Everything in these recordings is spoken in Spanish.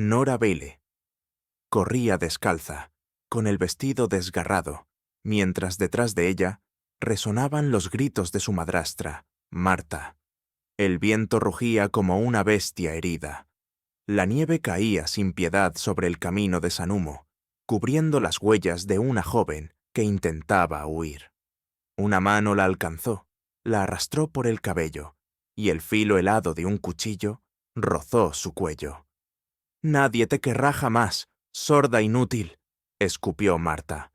Nora Bailey. Corría descalza, con el vestido desgarrado, mientras detrás de ella resonaban los gritos de su madrastra, Marta. El viento rugía como una bestia herida. La nieve caía sin piedad sobre el camino de Sanumo, cubriendo las huellas de una joven que intentaba huir. Una mano la alcanzó, la arrastró por el cabello, y el filo helado de un cuchillo rozó su cuello. «Nadie te querrá jamás, sorda inútil», escupió Marta.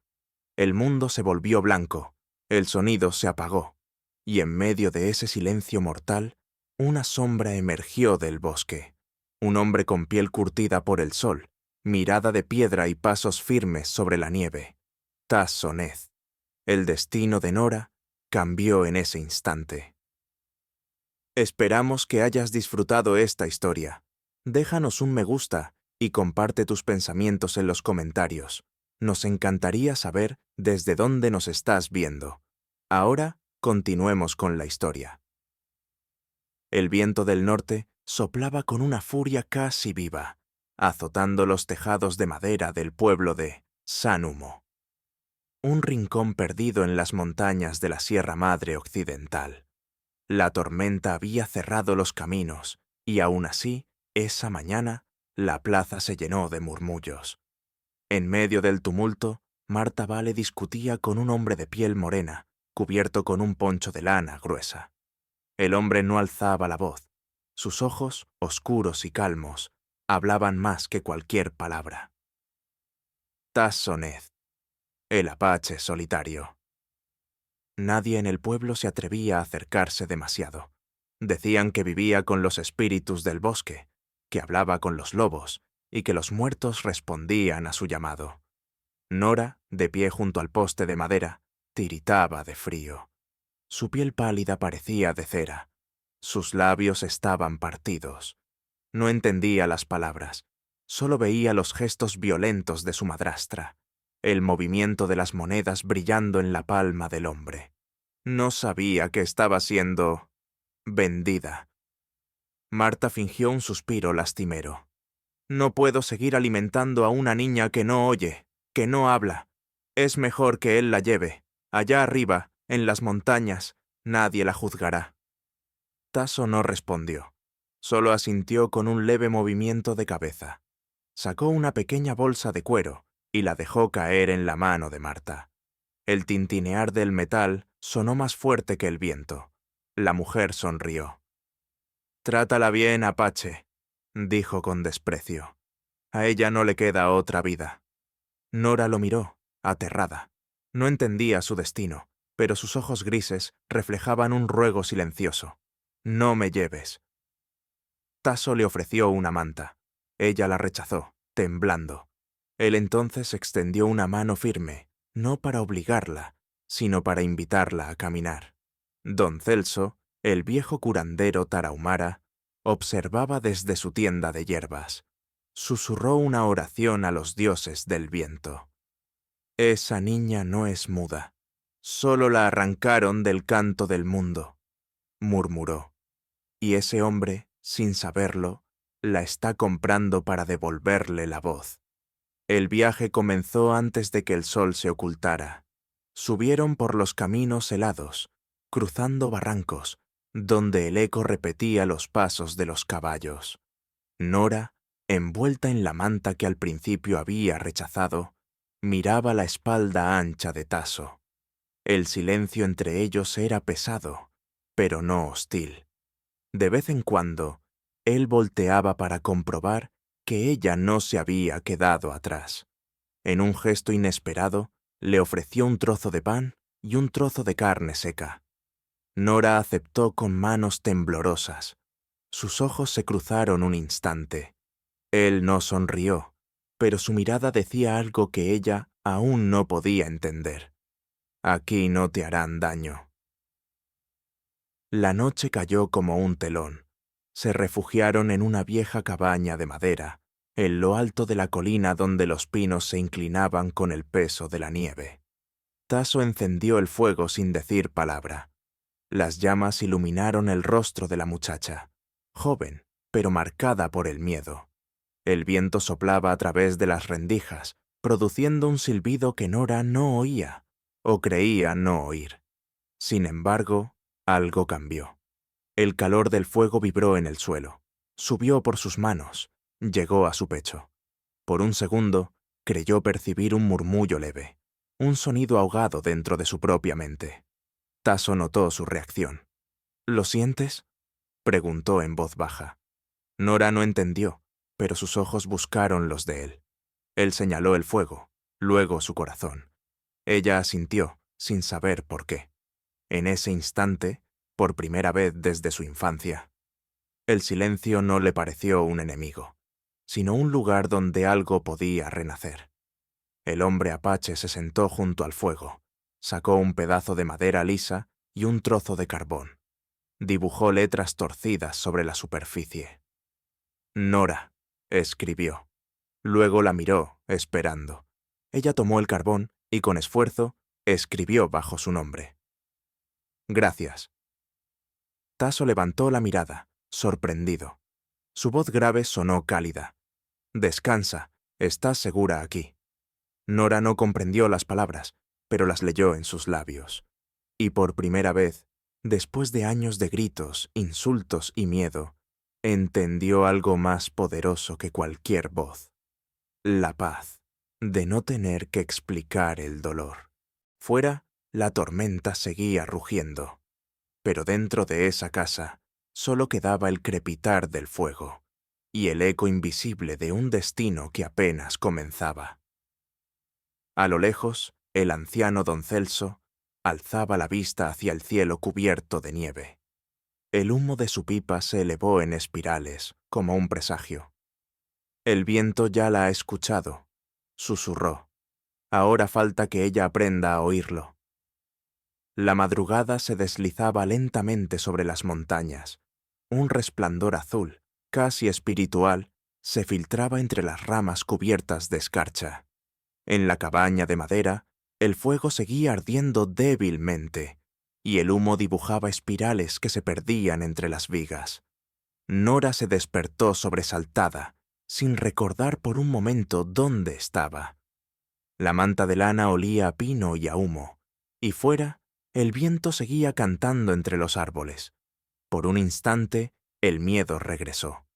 El mundo se volvió blanco, el sonido se apagó, y en medio de ese silencio mortal, una sombra emergió del bosque. Un hombre con piel curtida por el sol, mirada de piedra y pasos firmes sobre la nieve. Tassonez. El destino de Nora cambió en ese instante. Esperamos que hayas disfrutado esta historia. Déjanos un me gusta y comparte tus pensamientos en los comentarios. Nos encantaría saber desde dónde nos estás viendo. Ahora continuemos con la historia. El viento del norte soplaba con una furia casi viva, azotando los tejados de madera del pueblo de Sanumo, un rincón perdido en las montañas de la Sierra Madre Occidental. La tormenta había cerrado los caminos, y aún así, esa mañana, la plaza se llenó de murmullos. En medio del tumulto, Marta Vale discutía con un hombre de piel morena, cubierto con un poncho de lana gruesa. El hombre no alzaba la voz. Sus ojos, oscuros y calmos, hablaban más que cualquier palabra. Tassonez, el apache solitario. Nadie en el pueblo se atrevía a acercarse demasiado. Decían que vivía con los espíritus del bosque, que hablaba con los lobos y que los muertos respondían a su llamado. Nora, de pie junto al poste de madera, tiritaba de frío. Su piel pálida parecía de cera. Sus labios estaban partidos. No entendía las palabras. Solo veía los gestos violentos de su madrastra, el movimiento de las monedas brillando en la palma del hombre. No sabía que estaba siendo vendida. Marta fingió un suspiro lastimero. «No puedo seguir alimentando a una niña que no oye, que no habla. Es mejor que él la lleve. Allá arriba, en las montañas, nadie la juzgará». Tasso no respondió. Solo asintió con un leve movimiento de cabeza. Sacó una pequeña bolsa de cuero y la dejó caer en la mano de Marta. El tintinear del metal sonó más fuerte que el viento. La mujer sonrió. «Trátala bien, Apache», dijo con desprecio. «A ella no le queda otra vida». Nora lo miró, aterrada. No entendía su destino, pero sus ojos grises reflejaban un ruego silencioso. «No me lleves». Tasso le ofreció una manta. Ella la rechazó, temblando. Él entonces extendió una mano firme, no para obligarla, sino para invitarla a caminar. Don Celso, el viejo curandero tarahumara, observaba desde su tienda de hierbas. Susurró una oración a los dioses del viento. «Esa niña no es muda. Solo la arrancaron del canto del mundo», murmuró. «Y ese hombre, sin saberlo, la está comprando para devolverle la voz». El viaje comenzó antes de que el sol se ocultara. Subieron por los caminos helados, cruzando barrancos, donde el eco repetía los pasos de los caballos. Nora, envuelta en la manta que al principio había rechazado, miraba la espalda ancha de Tasso. El silencio entre ellos era pesado, pero no hostil. De vez en cuando, él volteaba para comprobar que ella no se había quedado atrás. En un gesto inesperado, le ofreció un trozo de pan y un trozo de carne seca. Nora aceptó con manos temblorosas. Sus ojos se cruzaron un instante. Él no sonrió, pero su mirada decía algo que ella aún no podía entender. «Aquí no te harán daño». La noche cayó como un telón. Se refugiaron en una vieja cabaña de madera, en lo alto de la colina donde los pinos se inclinaban con el peso de la nieve. Tasso encendió el fuego sin decir palabra. Las llamas iluminaron el rostro de la muchacha, joven, pero marcada por el miedo. El viento soplaba a través de las rendijas, produciendo un silbido que Nora no oía, o creía no oír. Sin embargo, algo cambió. El calor del fuego vibró en el suelo, subió por sus manos, llegó a su pecho. Por un segundo, creyó percibir un murmullo leve, un sonido ahogado dentro de su propia mente. Tasso notó su reacción. ¿Lo sientes?, preguntó en voz baja. Nora no entendió, pero sus ojos buscaron los de él. Él señaló el fuego, luego su corazón. Ella asintió, sin saber por qué. En ese instante, por primera vez desde su infancia, el silencio no le pareció un enemigo, sino un lugar donde algo podía renacer. El hombre apache se sentó junto al fuego, sacó un pedazo de madera lisa y un trozo de carbón. Dibujó letras torcidas sobre la superficie. Nora, escribió. Luego la miró, esperando. Ella tomó el carbón y, con esfuerzo, escribió bajo su nombre. Gracias. Tasso levantó la mirada, sorprendido. Su voz grave sonó cálida. Descansa, estás segura aquí. Nora no comprendió las palabras, pero las leyó en sus labios. Y por primera vez, después de años de gritos, insultos y miedo, entendió algo más poderoso que cualquier voz. La paz, de no tener que explicar el dolor. Fuera, la tormenta seguía rugiendo, pero dentro de esa casa solo quedaba el crepitar del fuego y el eco invisible de un destino que apenas comenzaba. A lo lejos, el anciano don Celso alzaba la vista hacia el cielo cubierto de nieve. El humo de su pipa se elevó en espirales, como un presagio. El viento ya la ha escuchado, susurró. Ahora falta que ella aprenda a oírlo. La madrugada se deslizaba lentamente sobre las montañas. Un resplandor azul, casi espiritual, se filtraba entre las ramas cubiertas de escarcha. En la cabaña de madera, el fuego seguía ardiendo débilmente, y el humo dibujaba espirales que se perdían entre las vigas. Nora se despertó sobresaltada, sin recordar por un momento dónde estaba. La manta de lana olía a pino y a humo, y fuera, el viento seguía cantando entre los árboles. Por un instante, el miedo regresó.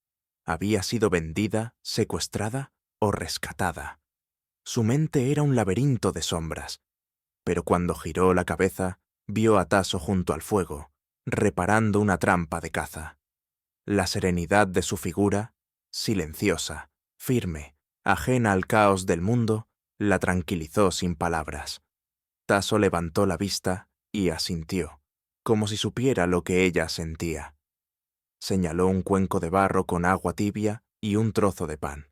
Había sido vendida, secuestrada o rescatada. Su mente era un laberinto de sombras, pero cuando giró la cabeza, vio a Tasso junto al fuego, reparando una trampa de caza. La serenidad de su figura, silenciosa, firme, ajena al caos del mundo, la tranquilizó sin palabras. Tasso levantó la vista y asintió, como si supiera lo que ella sentía. Señaló un cuenco de barro con agua tibia y un trozo de pan.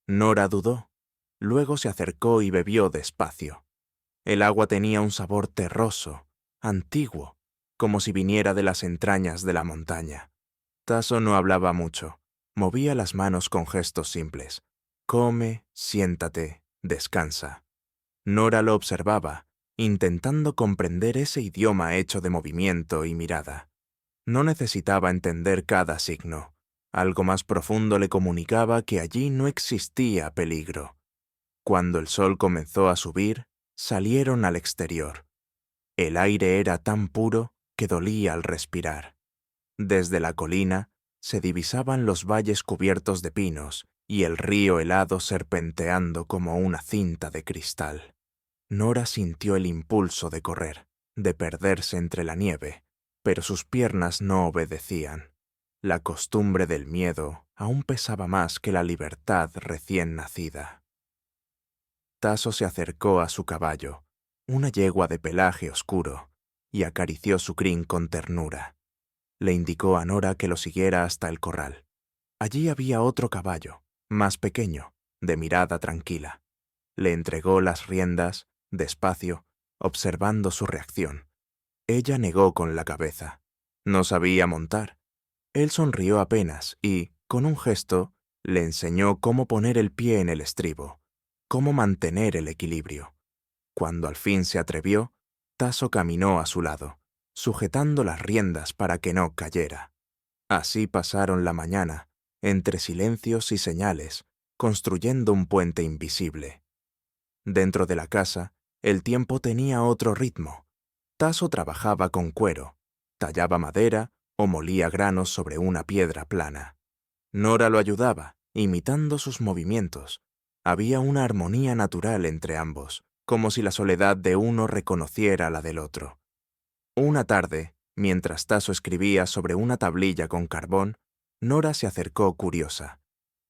Nora dudó. Luego se acercó y bebió despacio. El agua tenía un sabor terroso, antiguo, como si viniera de las entrañas de la montaña. Tasso no hablaba mucho. Movía las manos con gestos simples. Come, siéntate, descansa. Nora lo observaba, intentando comprender ese idioma hecho de movimiento y mirada. No necesitaba entender cada signo. Algo más profundo le comunicaba que allí no existía peligro. Cuando el sol comenzó a subir, salieron al exterior. El aire era tan puro que dolía al respirar. Desde la colina se divisaban los valles cubiertos de pinos y el río helado serpenteando como una cinta de cristal. Nora sintió el impulso de correr, de perderse entre la nieve, pero sus piernas no obedecían. La costumbre del miedo aún pesaba más que la libertad recién nacida. Tasso se acercó a su caballo, una yegua de pelaje oscuro, y acarició su crin con ternura. Le indicó a Nora que lo siguiera hasta el corral. Allí había otro caballo, más pequeño, de mirada tranquila. Le entregó las riendas, despacio, observando su reacción. Ella negó con la cabeza. No sabía montar. Él sonrió apenas y, con un gesto, le enseñó cómo poner el pie en el estribo, cómo mantener el equilibrio. Cuando al fin se atrevió, Tasso caminó a su lado, sujetando las riendas para que no cayera. Así pasaron la mañana, entre silencios y señales, construyendo un puente invisible. Dentro de la casa, el tiempo tenía otro ritmo. Tasso trabajaba con cuero, tallaba madera o molía granos sobre una piedra plana. Nora lo ayudaba, imitando sus movimientos. Había una armonía natural entre ambos, como si la soledad de uno reconociera la del otro. Una tarde, mientras Tasso escribía sobre una tablilla con carbón, Nora se acercó curiosa.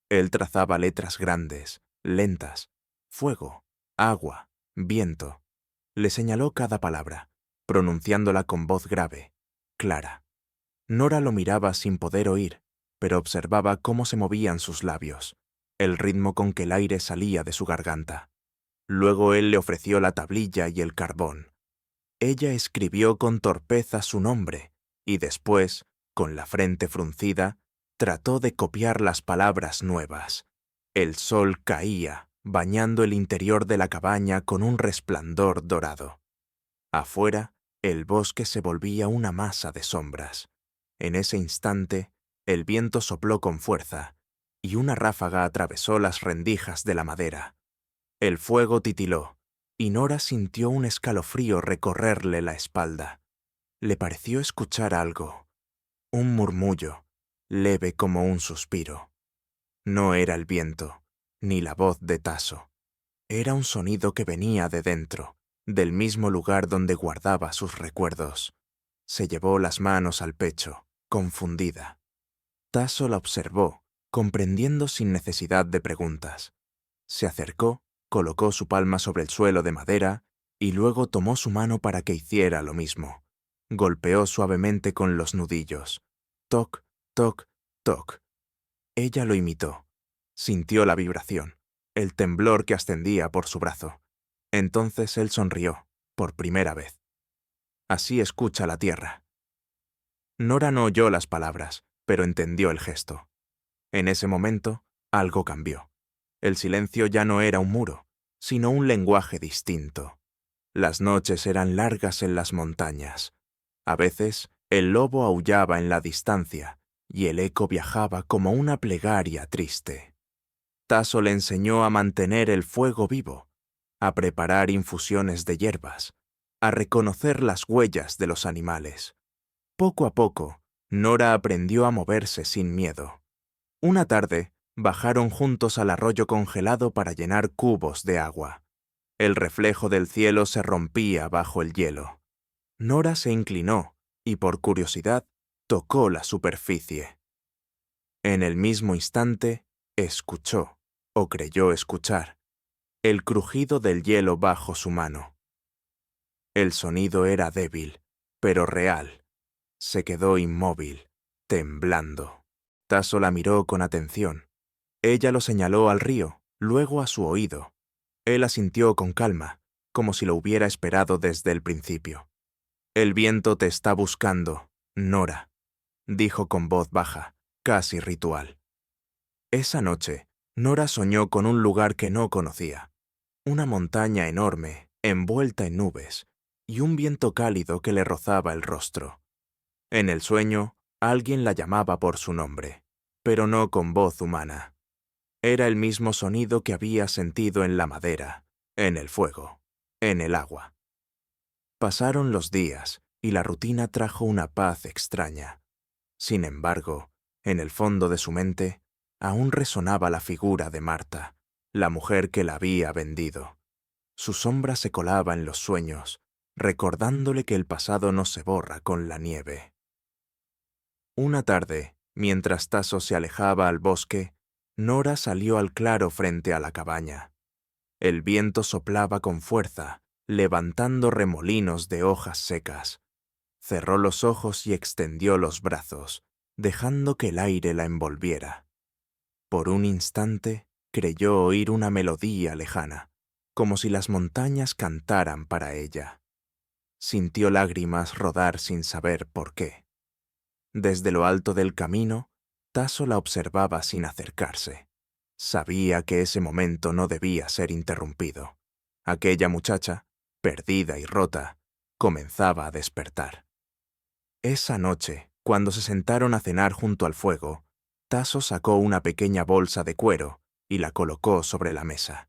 Él trazaba letras grandes, lentas. Fuego, agua, viento. Le señaló cada palabra, pronunciándola con voz grave, clara. Nora lo miraba sin poder oír, pero observaba cómo se movían sus labios, el ritmo con que el aire salía de su garganta. Luego él le ofreció la tablilla y el carbón. Ella escribió con torpeza su nombre y después, con la frente fruncida, trató de copiar las palabras nuevas. El sol caía, bañando el interior de la cabaña con un resplandor dorado. Afuera, el bosque se volvía una masa de sombras. En ese instante, el viento sopló con fuerza, y una ráfaga atravesó las rendijas de la madera. El fuego titiló, y Nora sintió un escalofrío recorrerle la espalda. Le pareció escuchar algo, un murmullo, leve como un suspiro. No era el viento, ni la voz de Tasso. Era un sonido que venía de dentro, del mismo lugar donde guardaba sus recuerdos. Se llevó las manos al pecho, confundida. Tasso la observó, comprendiendo sin necesidad de preguntas. Se acercó, colocó su palma sobre el suelo de madera y luego tomó su mano para que hiciera lo mismo. Golpeó suavemente con los nudillos. Toc, toc, toc. Ella lo imitó. Sintió la vibración, el temblor que ascendía por su brazo. Entonces él sonrió, por primera vez. Así escucha la tierra. Nora no oyó las palabras, pero entendió el gesto. En ese momento, algo cambió. El silencio ya no era un muro, sino un lenguaje distinto. Las noches eran largas en las montañas. A veces, el lobo aullaba en la distancia, y el eco viajaba como una plegaria triste. Tasso le enseñó a mantener el fuego vivo, a preparar infusiones de hierbas, a reconocer las huellas de los animales. Poco a poco, Nora aprendió a moverse sin miedo. Una tarde, bajaron juntos al arroyo congelado para llenar cubos de agua. El reflejo del cielo se rompía bajo el hielo. Nora se inclinó y, por curiosidad, tocó la superficie. En el mismo instante, escuchó, o creyó escuchar, el crujido del hielo bajo su mano. El sonido era débil, pero real. Se quedó inmóvil, temblando. Tasso la miró con atención. Ella lo señaló al río, luego a su oído. Él asintió con calma, como si lo hubiera esperado desde el principio. «El viento te está buscando, Nora», dijo con voz baja, casi ritual. Esa noche, Nora soñó con un lugar que no conocía. Una montaña enorme, envuelta en nubes, y un viento cálido que le rozaba el rostro. En el sueño, alguien la llamaba por su nombre, pero no con voz humana. Era el mismo sonido que había sentido en la madera, en el fuego, en el agua. Pasaron los días y la rutina trajo una paz extraña. Sin embargo, en el fondo de su mente, aún resonaba la figura de Marta, la mujer que la había vendido. Su sombra se colaba en los sueños, recordándole que el pasado no se borra con la nieve. Una tarde, mientras Tasso se alejaba al bosque, Nora salió al claro frente a la cabaña. El viento soplaba con fuerza, levantando remolinos de hojas secas. Cerró los ojos y extendió los brazos, dejando que el aire la envolviera. Por un instante, creyó oír una melodía lejana, como si las montañas cantaran para ella. Sintió lágrimas rodar sin saber por qué. Desde lo alto del camino, Tasso la observaba sin acercarse. Sabía que ese momento no debía ser interrumpido. Aquella muchacha, perdida y rota, comenzaba a despertar. Esa noche, cuando se sentaron a cenar junto al fuego, Tasso sacó una pequeña bolsa de cuero y la colocó sobre la mesa.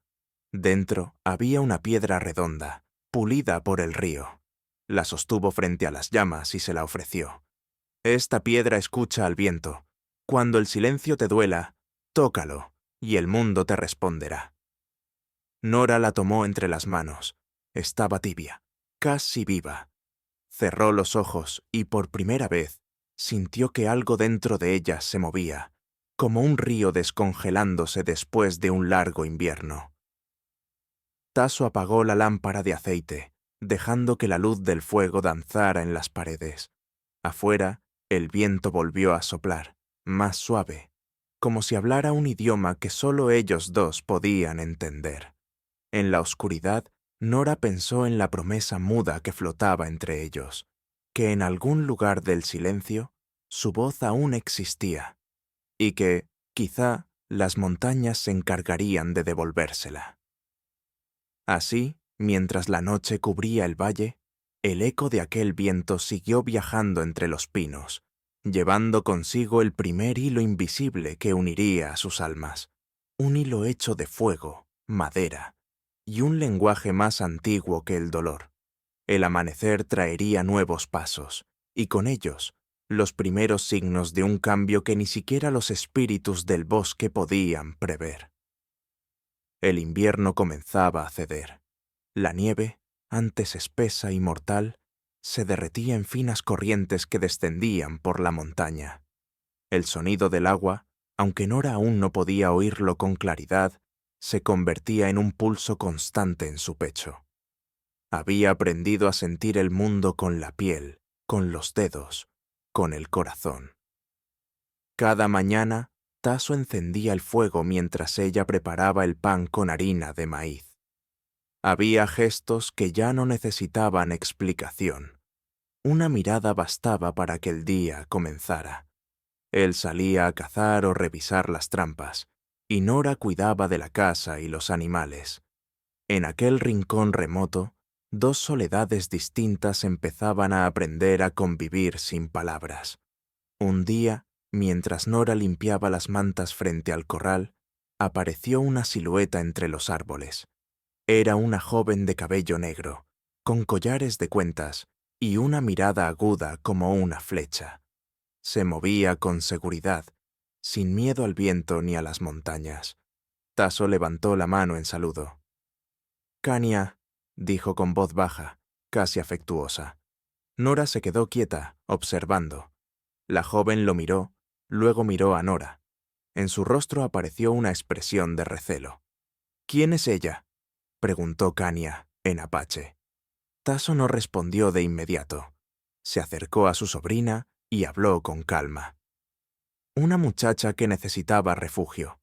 Dentro había una piedra redonda, pulida por el río. La sostuvo frente a las llamas y se la ofreció. Esta piedra escucha al viento. Cuando el silencio te duela, tócalo, y el mundo te responderá. Nora la tomó entre las manos. Estaba tibia, casi viva. Cerró los ojos y por primera vez sintió que algo dentro de ella se movía, como un río descongelándose después de un largo invierno. Tasso apagó la lámpara de aceite, dejando que la luz del fuego danzara en las paredes. Afuera, el viento volvió a soplar, más suave, como si hablara un idioma que solo ellos dos podían entender. En la oscuridad, Nora pensó en la promesa muda que flotaba entre ellos, que en algún lugar del silencio su voz aún existía, y que, quizá, las montañas se encargarían de devolvérsela. Así, mientras la noche cubría el valle, el eco de aquel viento siguió viajando entre los pinos, llevando consigo el primer hilo invisible que uniría a sus almas, un hilo hecho de fuego, madera, y un lenguaje más antiguo que el dolor. El amanecer traería nuevos pasos, y con ellos, los primeros signos de un cambio que ni siquiera los espíritus del bosque podían prever. El invierno comenzaba a ceder. La nieve, antes espesa y mortal, se derretía en finas corrientes que descendían por la montaña. El sonido del agua, aunque Nora aún no podía oírlo con claridad, se convertía en un pulso constante en su pecho. Había aprendido a sentir el mundo con la piel, con los dedos, con el corazón. Cada mañana, Tasso encendía el fuego mientras ella preparaba el pan con harina de maíz. Había gestos que ya no necesitaban explicación. Una mirada bastaba para que el día comenzara. Él salía a cazar o revisar las trampas, y Nora cuidaba de la casa y los animales. En aquel rincón remoto, dos soledades distintas empezaban a aprender a convivir sin palabras. Un día, mientras Nora limpiaba las mantas frente al corral, apareció una silueta entre los árboles. Era una joven de cabello negro, con collares de cuentas y una mirada aguda como una flecha. Se movía con seguridad, sin miedo al viento ni a las montañas. Tasso levantó la mano en saludo. «Kania», dijo con voz baja, casi afectuosa. Nora se quedó quieta, observando. La joven lo miró, luego miró a Nora. En su rostro apareció una expresión de recelo. «¿Quién es ella?», preguntó Kania, en apache. Tasso no respondió de inmediato. Se acercó a su sobrina y habló con calma. «Una muchacha que necesitaba refugio».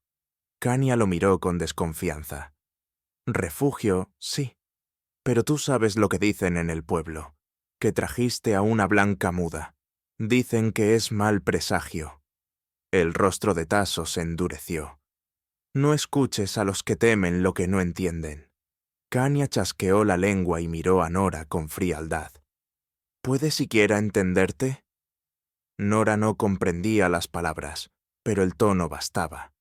Kania lo miró con desconfianza. «Refugio, sí. Pero tú sabes lo que dicen en el pueblo, que trajiste a una blanca muda. Dicen que es mal presagio». El rostro de Tasso se endureció. «No escuches a los que temen lo que no entienden». Kania chasqueó la lengua y miró a Nora con frialdad. «¿Puede siquiera entenderte?». Nora no comprendía las palabras, pero el tono bastaba.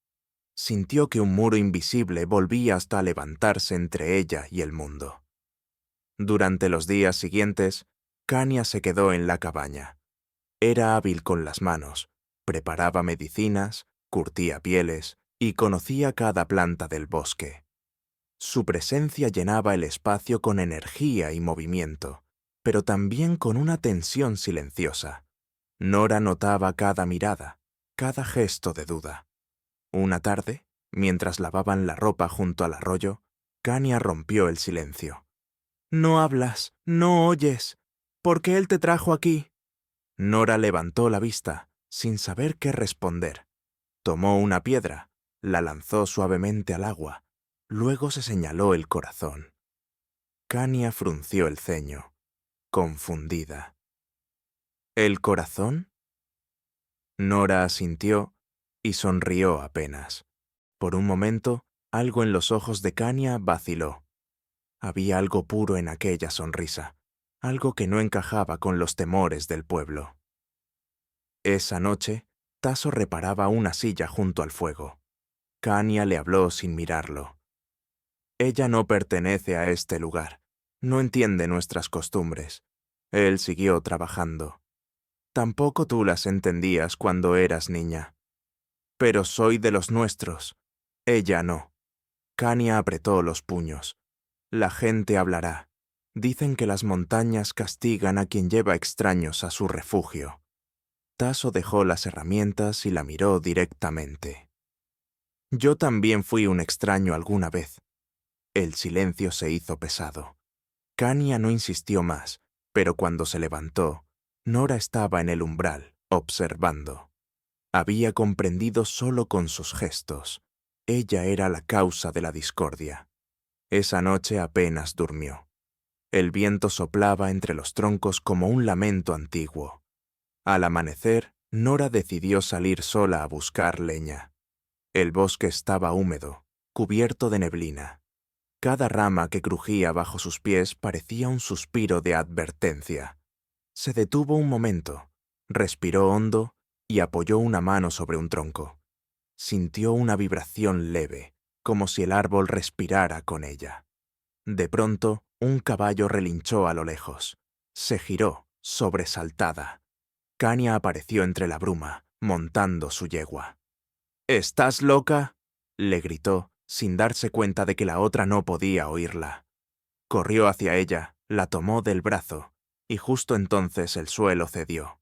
Sintió que un muro invisible volvía hasta levantarse entre ella y el mundo. Durante los días siguientes, Kania se quedó en la cabaña. Era hábil con las manos, preparaba medicinas, curtía pieles y conocía cada planta del bosque. Su presencia llenaba el espacio con energía y movimiento, pero también con una tensión silenciosa. Nora notaba cada mirada, cada gesto de duda. Una tarde, mientras lavaban la ropa junto al arroyo, Kania rompió el silencio. «No hablas, no oyes. ¿Por qué él te trajo aquí?». Nora levantó la vista, sin saber qué responder. Tomó una piedra, la lanzó suavemente al agua, luego se señaló el corazón. Kania frunció el ceño, confundida. «¿El corazón?». Nora asintió y sonrió apenas. Por un momento, algo en los ojos de Kania vaciló. Había algo puro en aquella sonrisa, algo que no encajaba con los temores del pueblo. Esa noche, Tasso reparaba una silla junto al fuego. Kania le habló sin mirarlo. Ella no pertenece a este lugar. No entiende nuestras costumbres. Él siguió trabajando. Tampoco tú las entendías cuando eras niña. Pero soy de los nuestros. Ella no. Kania apretó los puños. La gente hablará. Dicen que las montañas castigan a quien lleva extraños a su refugio. Tasso dejó las herramientas y la miró directamente. Yo también fui un extraño alguna vez. El silencio se hizo pesado. Kania no insistió más, pero cuando se levantó, Nora estaba en el umbral, observando. Había comprendido solo con sus gestos. Ella era la causa de la discordia. Esa noche apenas durmió. El viento soplaba entre los troncos como un lamento antiguo. Al amanecer, Nora decidió salir sola a buscar leña. El bosque estaba húmedo, cubierto de neblina. Cada rama que crujía bajo sus pies parecía un suspiro de advertencia. Se detuvo un momento, respiró hondo y apoyó una mano sobre un tronco. Sintió una vibración leve, como si el árbol respirara con ella. De pronto, un caballo relinchó a lo lejos. Se giró, sobresaltada. Kania apareció entre la bruma, montando su yegua. «¿Estás loca?», le gritó, sin darse cuenta de que la otra no podía oírla. Corrió hacia ella, la tomó del brazo, y justo entonces el suelo cedió.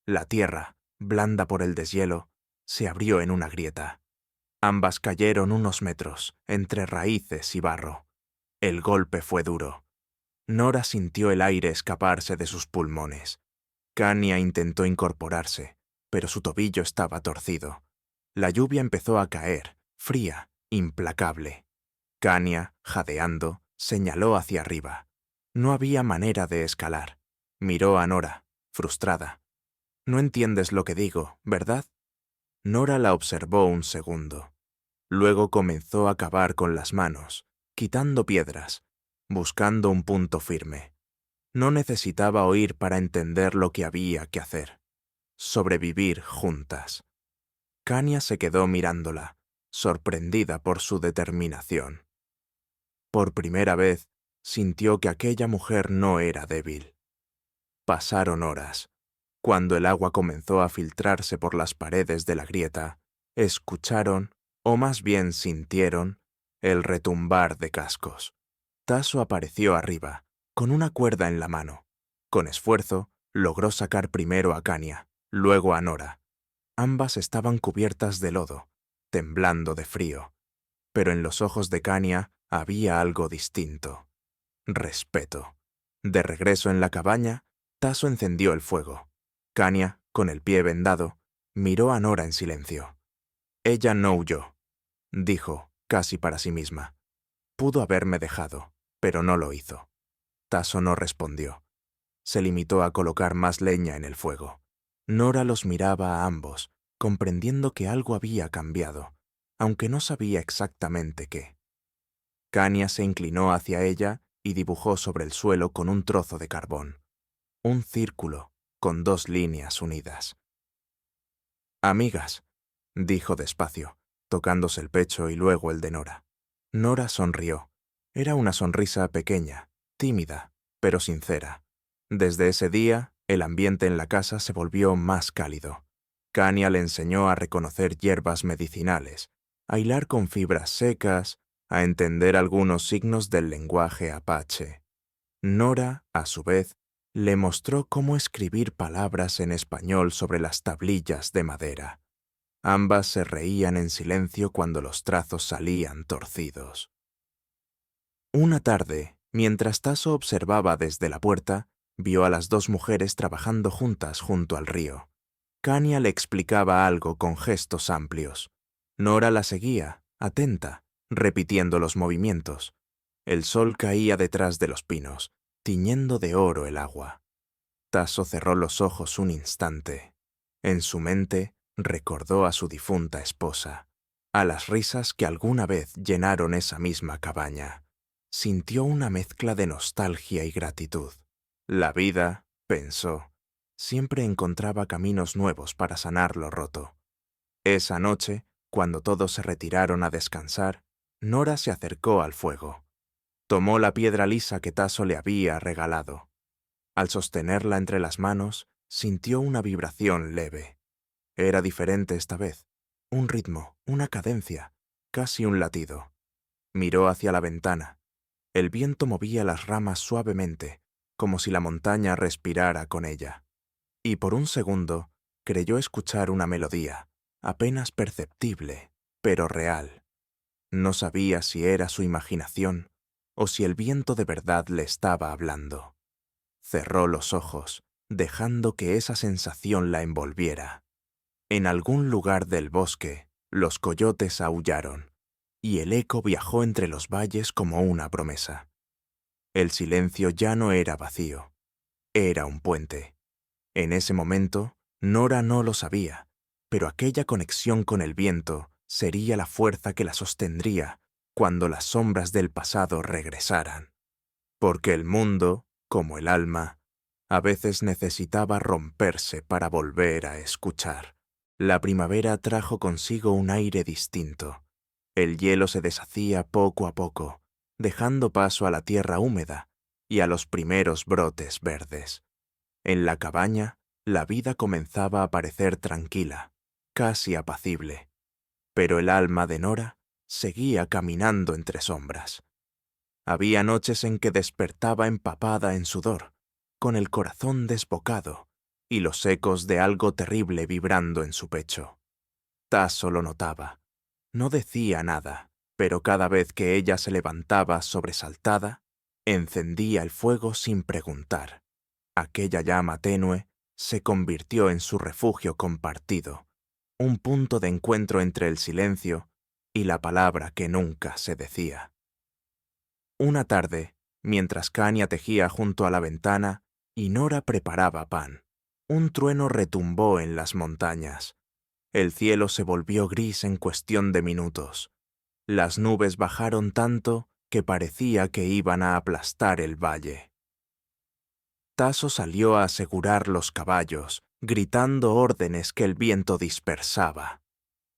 La tierra, blanda por el deshielo, se abrió en una grieta. Ambas cayeron unos metros, entre raíces y barro. El golpe fue duro. Nora sintió el aire escaparse de sus pulmones. Kania intentó incorporarse, pero su tobillo estaba torcido. La lluvia empezó a caer, fría, implacable. Kania, jadeando, señaló hacia arriba. No había manera de escalar. Miró a Nora, frustrada. «No entiendes lo que digo, ¿verdad?». Nora la observó un segundo. Luego comenzó a cavar con las manos, quitando piedras, buscando un punto firme. No necesitaba oír para entender lo que había que hacer. Sobrevivir juntas. Kania se quedó mirándola, sorprendida por su determinación. Por primera vez, sintió que aquella mujer no era débil. Pasaron horas. Cuando el agua comenzó a filtrarse por las paredes de la grieta, escucharon, o más bien sintieron, el retumbar de cascos. Tasso apareció arriba, con una cuerda en la mano. Con esfuerzo, logró sacar primero a Kania, luego a Nora. Ambas estaban cubiertas de lodo, temblando de frío. Pero en los ojos de Kania había algo distinto. Respeto. De regreso en la cabaña, Tasso encendió el fuego. Kania, con el pie vendado, miró a Nora en silencio. Ella no huyó, dijo, casi para sí misma. Pudo haberme dejado, pero no lo hizo. Tasso no respondió. Se limitó a colocar más leña en el fuego. Nora los miraba a ambos, comprendiendo que algo había cambiado, aunque no sabía exactamente qué. Kania se inclinó hacia ella y dibujó sobre el suelo con un trozo de carbón. Un círculo, con 2 líneas unidas. «Amigas», dijo despacio, tocándose el pecho y luego el de Nora. Nora sonrió. Era una sonrisa pequeña, tímida, pero sincera. Desde ese día, el ambiente en la casa se volvió más cálido. Kania le enseñó a reconocer hierbas medicinales, a hilar con fibras secas, a entender algunos signos del lenguaje apache. Nora, a su vez, le mostró cómo escribir palabras en español sobre las tablillas de madera. Ambas se reían en silencio cuando los trazos salían torcidos. Una tarde, mientras Tasso observaba desde la puerta, vio a las 2 mujeres trabajando juntas junto al río. Kania le explicaba algo con gestos amplios. Nora la seguía, atenta, repitiendo los movimientos. El sol caía detrás de los pinos, tiñendo de oro el agua. Tasso cerró los ojos un instante. En su mente recordó a su difunta esposa, a las risas que alguna vez llenaron esa misma cabaña. Sintió una mezcla de nostalgia y gratitud. La vida, pensó, siempre encontraba caminos nuevos para sanar lo roto. Esa noche, Cuando todos se retiraron a descansar, Nora se acercó al fuego. Tomó la piedra lisa que Tasso le había regalado. Al sostenerla entre las manos, sintió una vibración leve. Era diferente esta vez, un ritmo, una cadencia, casi un latido. Miró hacia la ventana. El viento movía las ramas suavemente, como si la montaña respirara con ella. Y por un segundo creyó escuchar una melodía, apenas perceptible, pero real. No sabía si era su imaginación o si el viento de verdad le estaba hablando. Cerró los ojos, dejando que esa sensación la envolviera. En algún lugar del bosque, los coyotes aullaron, y el eco viajó entre los valles como una promesa. El silencio ya no era vacío, era un puente. En ese momento, Nora no lo sabía, pero aquella conexión con el viento sería la fuerza que la sostendría cuando las sombras del pasado regresaran. Porque el mundo, como el alma, a veces necesitaba romperse para volver a escuchar. La primavera trajo consigo un aire distinto. El hielo se deshacía poco a poco, dejando paso a la tierra húmeda y a los primeros brotes verdes. En la cabaña, la vida comenzaba a parecer tranquila, casi apacible. Pero el alma de Nora seguía caminando entre sombras. Había noches en que despertaba empapada en sudor, con el corazón desbocado y los ecos de algo terrible vibrando en su pecho. Tasso lo notaba. No decía nada, pero cada vez que ella se levantaba sobresaltada, encendía el fuego sin preguntar. Aquella llama tenue se convirtió en su refugio compartido, un punto de encuentro entre el silencio y la palabra que nunca se decía. Una tarde, mientras Kania tejía junto a la ventana y Nora preparaba pan, un trueno retumbó en las montañas. El cielo se volvió gris en cuestión de minutos. Las nubes bajaron tanto que parecía que iban a aplastar el valle. Tasso salió a asegurar los caballos, gritando órdenes que el viento dispersaba.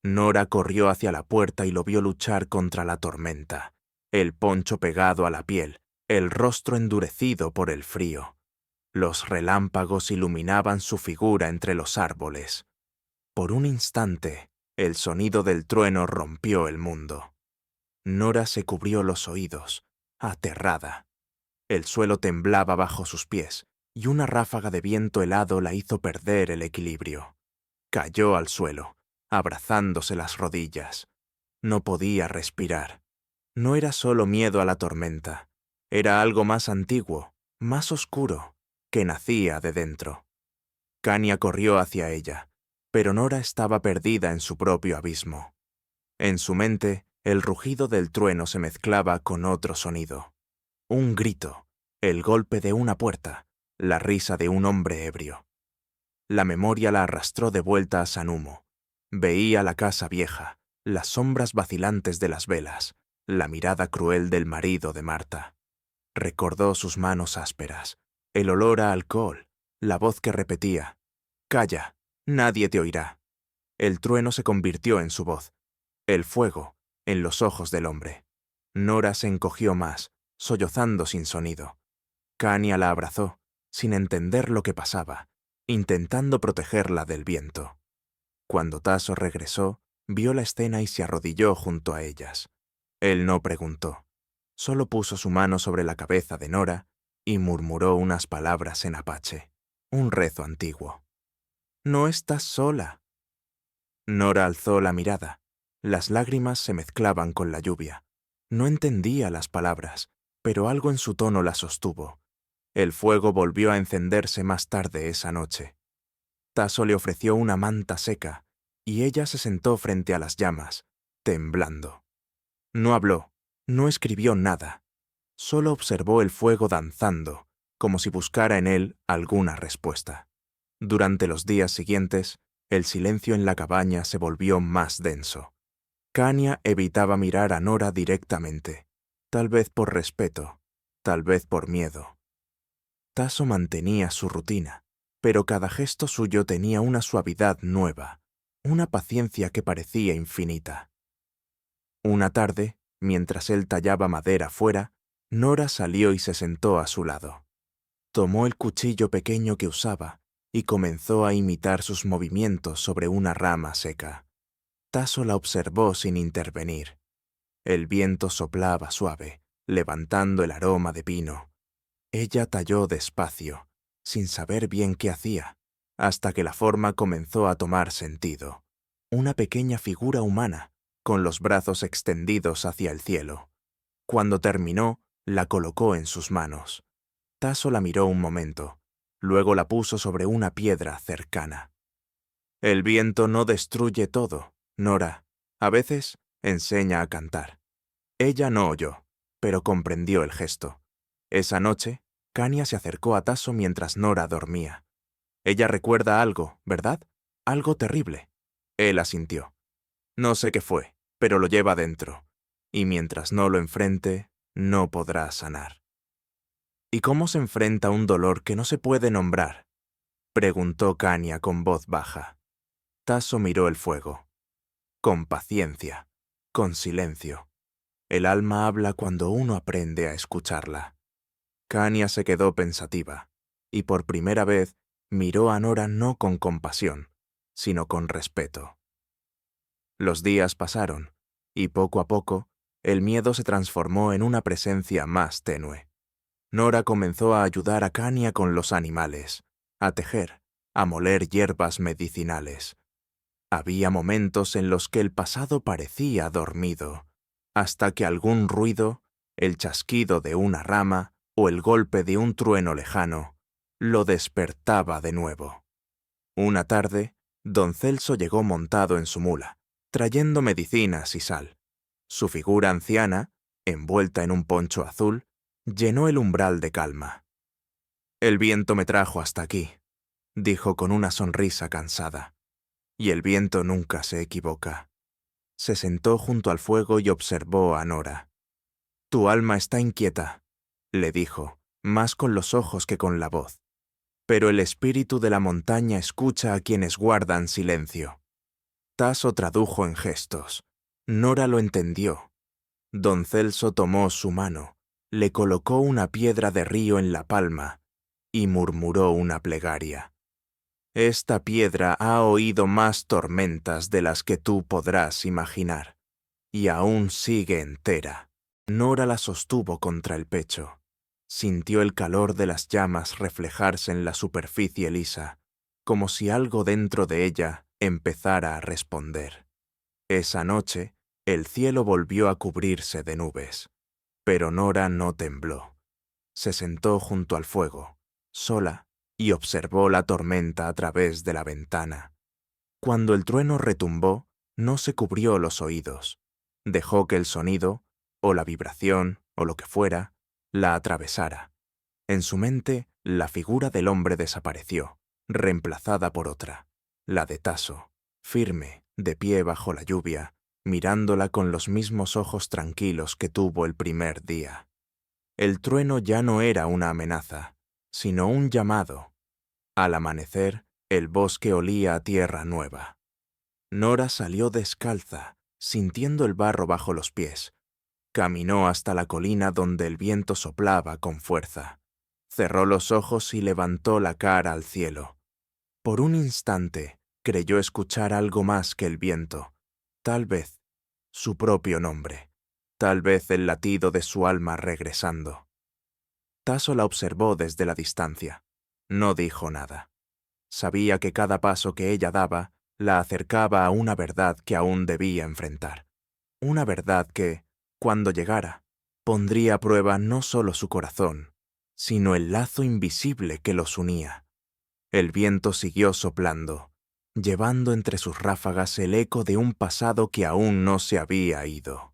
Nora corrió hacia la puerta y lo vio luchar contra la tormenta, el poncho pegado a la piel, el rostro endurecido por el frío. Los relámpagos iluminaban su figura entre los árboles. Por un instante, el sonido del trueno rompió el mundo. Nora se cubrió los oídos, aterrada. El suelo temblaba bajo sus pies, y una ráfaga de viento helado la hizo perder el equilibrio. Cayó al suelo, abrazándose las rodillas. No podía respirar. No era solo miedo a la tormenta, era algo más antiguo, más oscuro, que nacía de dentro. Kania corrió hacia ella, pero Nora estaba perdida en su propio abismo. En su mente, el rugido del trueno se mezclaba con otro sonido. Un grito, el golpe de una puerta, la risa de un hombre ebrio. La memoria la arrastró de vuelta a San Humo. Veía la casa vieja, las sombras vacilantes de las velas, la mirada cruel del marido de Marta. Recordó sus manos ásperas, el olor a alcohol, la voz que repetía: «Calla, nadie te oirá». El trueno se convirtió en su voz, el fuego en los ojos del hombre. Nora se encogió más, sollozando sin sonido. Kania la abrazó, sin entender lo que pasaba, intentando protegerla del viento. Cuando Tasso regresó, vio la escena y se arrodilló junto a ellas. Él no preguntó, solo puso su mano sobre la cabeza de Nora y murmuró unas palabras en apache, un rezo antiguo. «No estás sola». Nora alzó la mirada. Las lágrimas se mezclaban con la lluvia. No entendía las palabras, pero algo en su tono la sostuvo. El fuego volvió a encenderse más tarde esa noche. Tasso le ofreció una manta seca, y ella se sentó frente a las llamas, temblando. No habló, no escribió nada. Solo observó el fuego danzando, como si buscara en él alguna respuesta. Durante los días siguientes, el silencio en la cabaña se volvió más denso. Kania evitaba mirar a Nora directamente, tal vez por respeto, tal vez por miedo. Tasso mantenía su rutina, pero cada gesto suyo tenía una suavidad nueva, una paciencia que parecía infinita. Una tarde, mientras él tallaba madera fuera, Nora salió y se sentó a su lado. Tomó el cuchillo pequeño que usaba y comenzó a imitar sus movimientos sobre una rama seca. Tasso la observó sin intervenir. El viento soplaba suave, levantando el aroma de pino. Ella talló despacio, sin saber bien qué hacía, hasta que la forma comenzó a tomar sentido. Una pequeña figura humana, con los brazos extendidos hacia el cielo. Cuando terminó, la colocó en sus manos. Tasso la miró un momento, luego la puso sobre una piedra cercana. El viento no destruye todo, Nora. A veces enseña a cantar. Ella no oyó, pero comprendió el gesto. Esa noche, Khania se acercó a Tasso mientras Nora dormía. Ella recuerda algo, ¿verdad? Algo terrible. Él asintió. No sé qué fue, pero lo lleva dentro. Y mientras no lo enfrente, no podrá sanar. ¿Y cómo se enfrenta un dolor que no se puede nombrar?, preguntó Khania con voz baja. Tasso miró el fuego. Con paciencia, con silencio. El alma habla cuando uno aprende a escucharla. Khania se quedó pensativa, y por primera vez miró a Nora no con compasión, sino con respeto. Los días pasaron, y poco a poco, el miedo se transformó en una presencia más tenue. Nora comenzó a ayudar a Khania con los animales, a tejer, a moler hierbas medicinales. Había momentos en los que el pasado parecía dormido, hasta que algún ruido, el chasquido de una rama o el golpe de un trueno lejano, lo despertaba de nuevo. Una tarde, don Celso llegó montado en su mula, trayendo medicinas y sal. Su figura anciana, envuelta en un poncho azul, llenó el umbral de calma. «El viento me trajo hasta aquí», dijo con una sonrisa cansada. «Y el viento nunca se equivoca». Se sentó junto al fuego y observó a Nora. «Tu alma está inquieta», le dijo, más con los ojos que con la voz. «Pero el espíritu de la montaña escucha a quienes guardan silencio». Tasso tradujo en gestos. Nora lo entendió. Don Celso tomó su mano, le colocó una piedra de río en la palma y murmuró una plegaria. «Esta piedra ha oído más tormentas de las que tú podrás imaginar, y aún sigue entera». Nora la sostuvo contra el pecho. Sintió el calor de las llamas reflejarse en la superficie lisa, como si algo dentro de ella empezara a responder. Esa noche, el cielo volvió a cubrirse de nubes, pero Nora no tembló. Se sentó junto al fuego, sola, y observó la tormenta a través de la ventana. Cuando el trueno retumbó, no se cubrió los oídos. Dejó que el sonido, o la vibración, o lo que fuera, la atravesara. En su mente, la figura del hombre desapareció, reemplazada por otra, la de Tasso, firme, de pie bajo la lluvia, mirándola con los mismos ojos tranquilos que tuvo el primer día. El trueno ya no era una amenaza, sino un llamado. Al amanecer, el bosque olía a tierra nueva. Nora salió descalza, sintiendo el barro bajo los pies. Caminó hasta la colina donde el viento soplaba con fuerza. Cerró los ojos y levantó la cara al cielo. Por un instante, creyó escuchar algo más que el viento. Tal vez su propio nombre. Tal vez el latido de su alma regresando. Tasso la observó desde la distancia. No dijo nada. Sabía que cada paso que ella daba la acercaba a una verdad que aún debía enfrentar. Una verdad que, cuando llegara, pondría a prueba no solo su corazón, sino el lazo invisible que los unía. El viento siguió soplando, llevando entre sus ráfagas el eco de un pasado que aún no se había ido.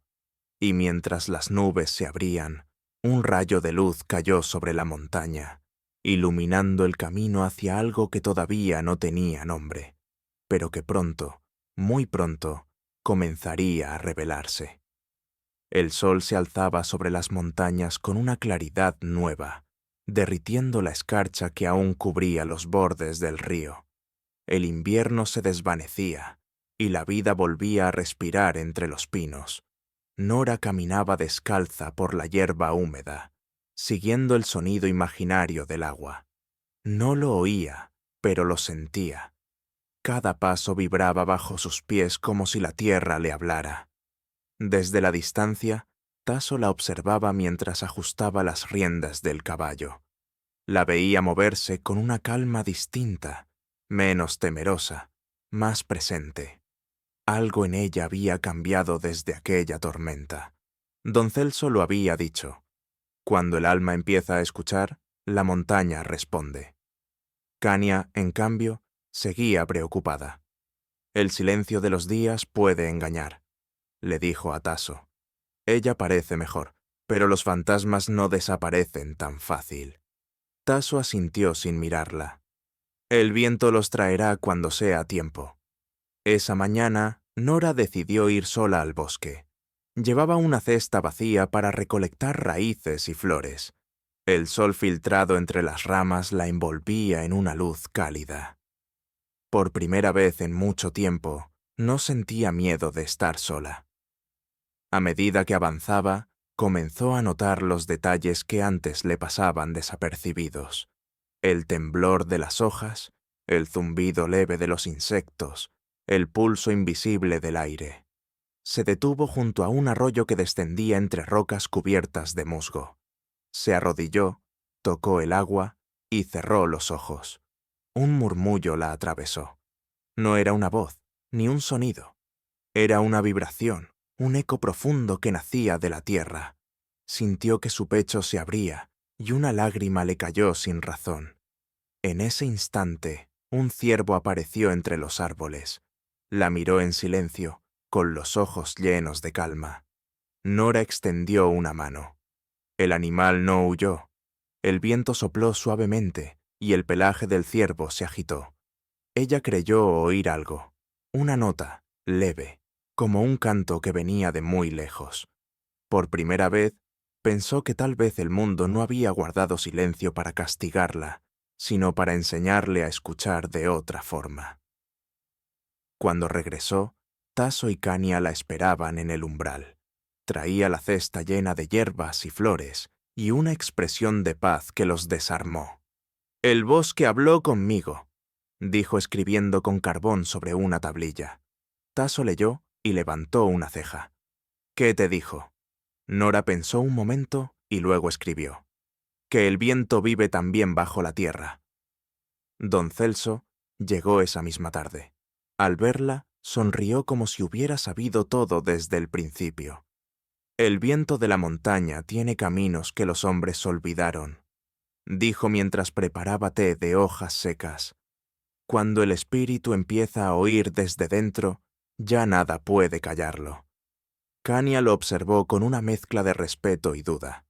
Y mientras las nubes se abrían, un rayo de luz cayó sobre la montaña, iluminando el camino hacia algo que todavía no tenía nombre, pero que pronto, muy pronto, comenzaría a revelarse. El sol se alzaba sobre las montañas con una claridad nueva, derritiendo la escarcha que aún cubría los bordes del río. El invierno se desvanecía, y la vida volvía a respirar entre los pinos. Nora caminaba descalza por la hierba húmeda, siguiendo el sonido imaginario del agua. No lo oía, pero lo sentía. Cada paso vibraba bajo sus pies como si la tierra le hablara. Desde la distancia, Tasso la observaba mientras ajustaba las riendas del caballo. La veía moverse con una calma distinta, menos temerosa, más presente. Algo en ella había cambiado desde aquella tormenta. Don Celso lo había dicho. Cuando el alma empieza a escuchar, la montaña responde. Khania, en cambio, seguía preocupada. El silencio de los días puede engañar, le dijo a Tasso. Ella parece mejor, pero los fantasmas no desaparecen tan fácil. Tasso asintió sin mirarla. El viento los traerá cuando sea tiempo. Esa mañana, Nora decidió ir sola al bosque. Llevaba una cesta vacía para recolectar raíces y flores. El sol filtrado entre las ramas la envolvía en una luz cálida. Por primera vez en mucho tiempo, no sentía miedo de estar sola. A medida que avanzaba, comenzó a notar los detalles que antes le pasaban desapercibidos. El temblor de las hojas, el zumbido leve de los insectos, el pulso invisible del aire. Se detuvo junto a un arroyo que descendía entre rocas cubiertas de musgo. Se arrodilló, tocó el agua y cerró los ojos. Un murmullo la atravesó. No era una voz, ni un sonido. Era una vibración, un eco profundo que nacía de la tierra. Sintió que su pecho se abría y una lágrima le cayó sin razón. En ese instante, un ciervo apareció entre los árboles. La miró en silencio, con los ojos llenos de calma. Nora extendió una mano. El animal no huyó. El viento sopló suavemente y el pelaje del ciervo se agitó. Ella creyó oír algo, una nota, leve, como un canto que venía de muy lejos. Por primera vez, pensó que tal vez el mundo no había guardado silencio para castigarla, sino para enseñarle a escuchar de otra forma. Cuando regresó, Tasso y Khania la esperaban en el umbral. Traía la cesta llena de hierbas y flores y una expresión de paz que los desarmó. «El bosque habló conmigo», dijo escribiendo con carbón sobre una tablilla. Tasso leyó y levantó una ceja. «¿Qué te dijo?» Nora pensó un momento y luego escribió. «Que el viento vive también bajo la tierra». Don Celso llegó esa misma tarde. Al verla, sonrió como si hubiera sabido todo desde el principio. «El viento de la montaña tiene caminos que los hombres olvidaron», dijo mientras preparaba té de hojas secas. «Cuando el espíritu empieza a oír desde dentro, ya nada puede callarlo». Khania lo observó con una mezcla de respeto y duda.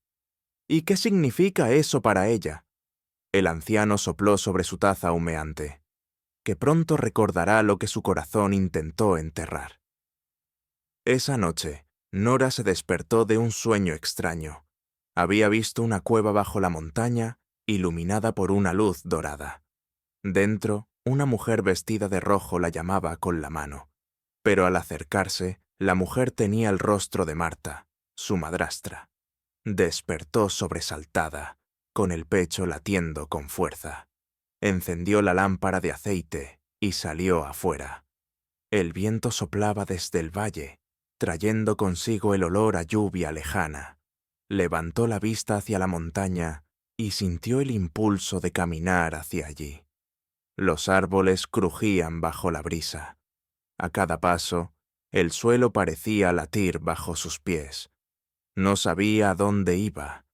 «¿Y qué significa eso para ella?» El anciano sopló sobre su taza humeante. «Que pronto recordará lo que su corazón intentó enterrar». Esa noche, Nora se despertó de un sueño extraño. Había visto una cueva bajo la montaña, iluminada por una luz dorada. Dentro, una mujer vestida de rojo la llamaba con la mano. Pero al acercarse, la mujer tenía el rostro de Marta, su madrastra. Despertó sobresaltada, con el pecho latiendo con fuerza. Encendió la lámpara de aceite y salió afuera. El viento soplaba desde el valle, trayendo consigo el olor a lluvia lejana. Levantó la vista hacia la montaña y sintió el impulso de caminar hacia allí. Los árboles crujían bajo la brisa. A cada paso, el suelo parecía latir bajo sus pies. No sabía a dónde iba,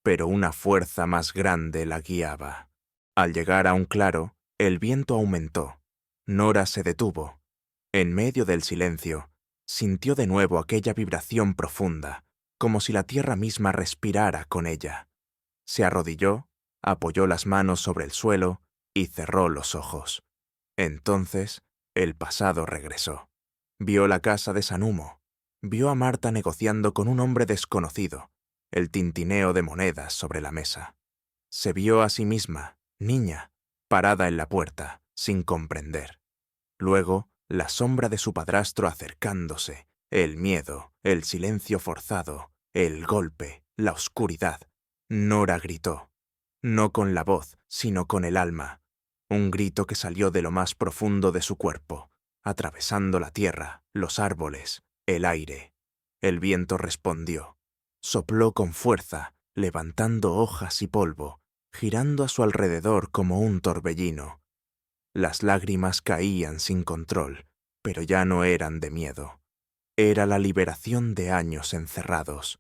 pero una fuerza más grande la guiaba. Al llegar a un claro, el viento aumentó. Nora se detuvo. En medio del silencio, sintió de nuevo aquella vibración profunda, como si la tierra misma respirara con ella. Se arrodilló, apoyó las manos sobre el suelo y cerró los ojos. Entonces, el pasado regresó. Vio la casa de San Humo. Vio a Marta negociando con un hombre desconocido, el tintineo de monedas sobre la mesa. Se vio a sí misma, niña, parada en la puerta, sin comprender. Luego, la sombra de su padrastro acercándose, el miedo, el silencio forzado, el golpe, la oscuridad. Nora gritó, no con la voz, sino con el alma, un grito que salió de lo más profundo de su cuerpo, atravesando la tierra, los árboles, el aire. El viento respondió, sopló con fuerza, levantando hojas y polvo, girando a su alrededor como un torbellino. Las lágrimas caían sin control, pero ya no eran de miedo. Era la liberación de años encerrados.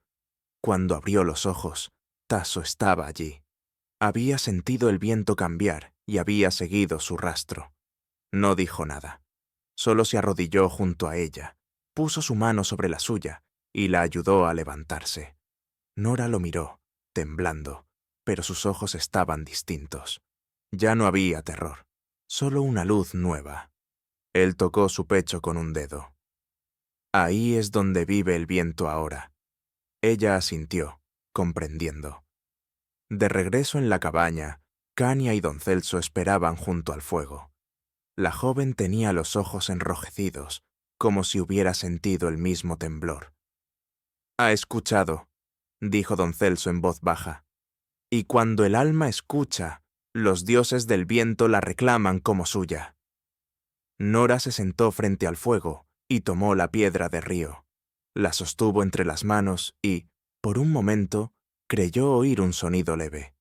Cuando abrió los ojos, Tasso estaba allí. Había sentido el viento cambiar y había seguido su rastro. No dijo nada. Solo se arrodilló junto a ella, puso su mano sobre la suya y la ayudó a levantarse. Nora lo miró, temblando, pero sus ojos estaban distintos. Ya no había terror, solo una luz nueva. Él tocó su pecho con un dedo. Ahí es donde vive el viento ahora. Ella asintió, comprendiendo. De regreso en la cabaña, Khania y don Celso esperaban junto al fuego. La joven tenía los ojos enrojecidos, como si hubiera sentido el mismo temblor. «Ha escuchado», dijo don Celso en voz baja. «Y cuando el alma escucha, los dioses del viento la reclaman como suya». Nora se sentó frente al fuego y tomó la piedra de río. La sostuvo entre las manos y, por un momento, creyó oír un sonido leve.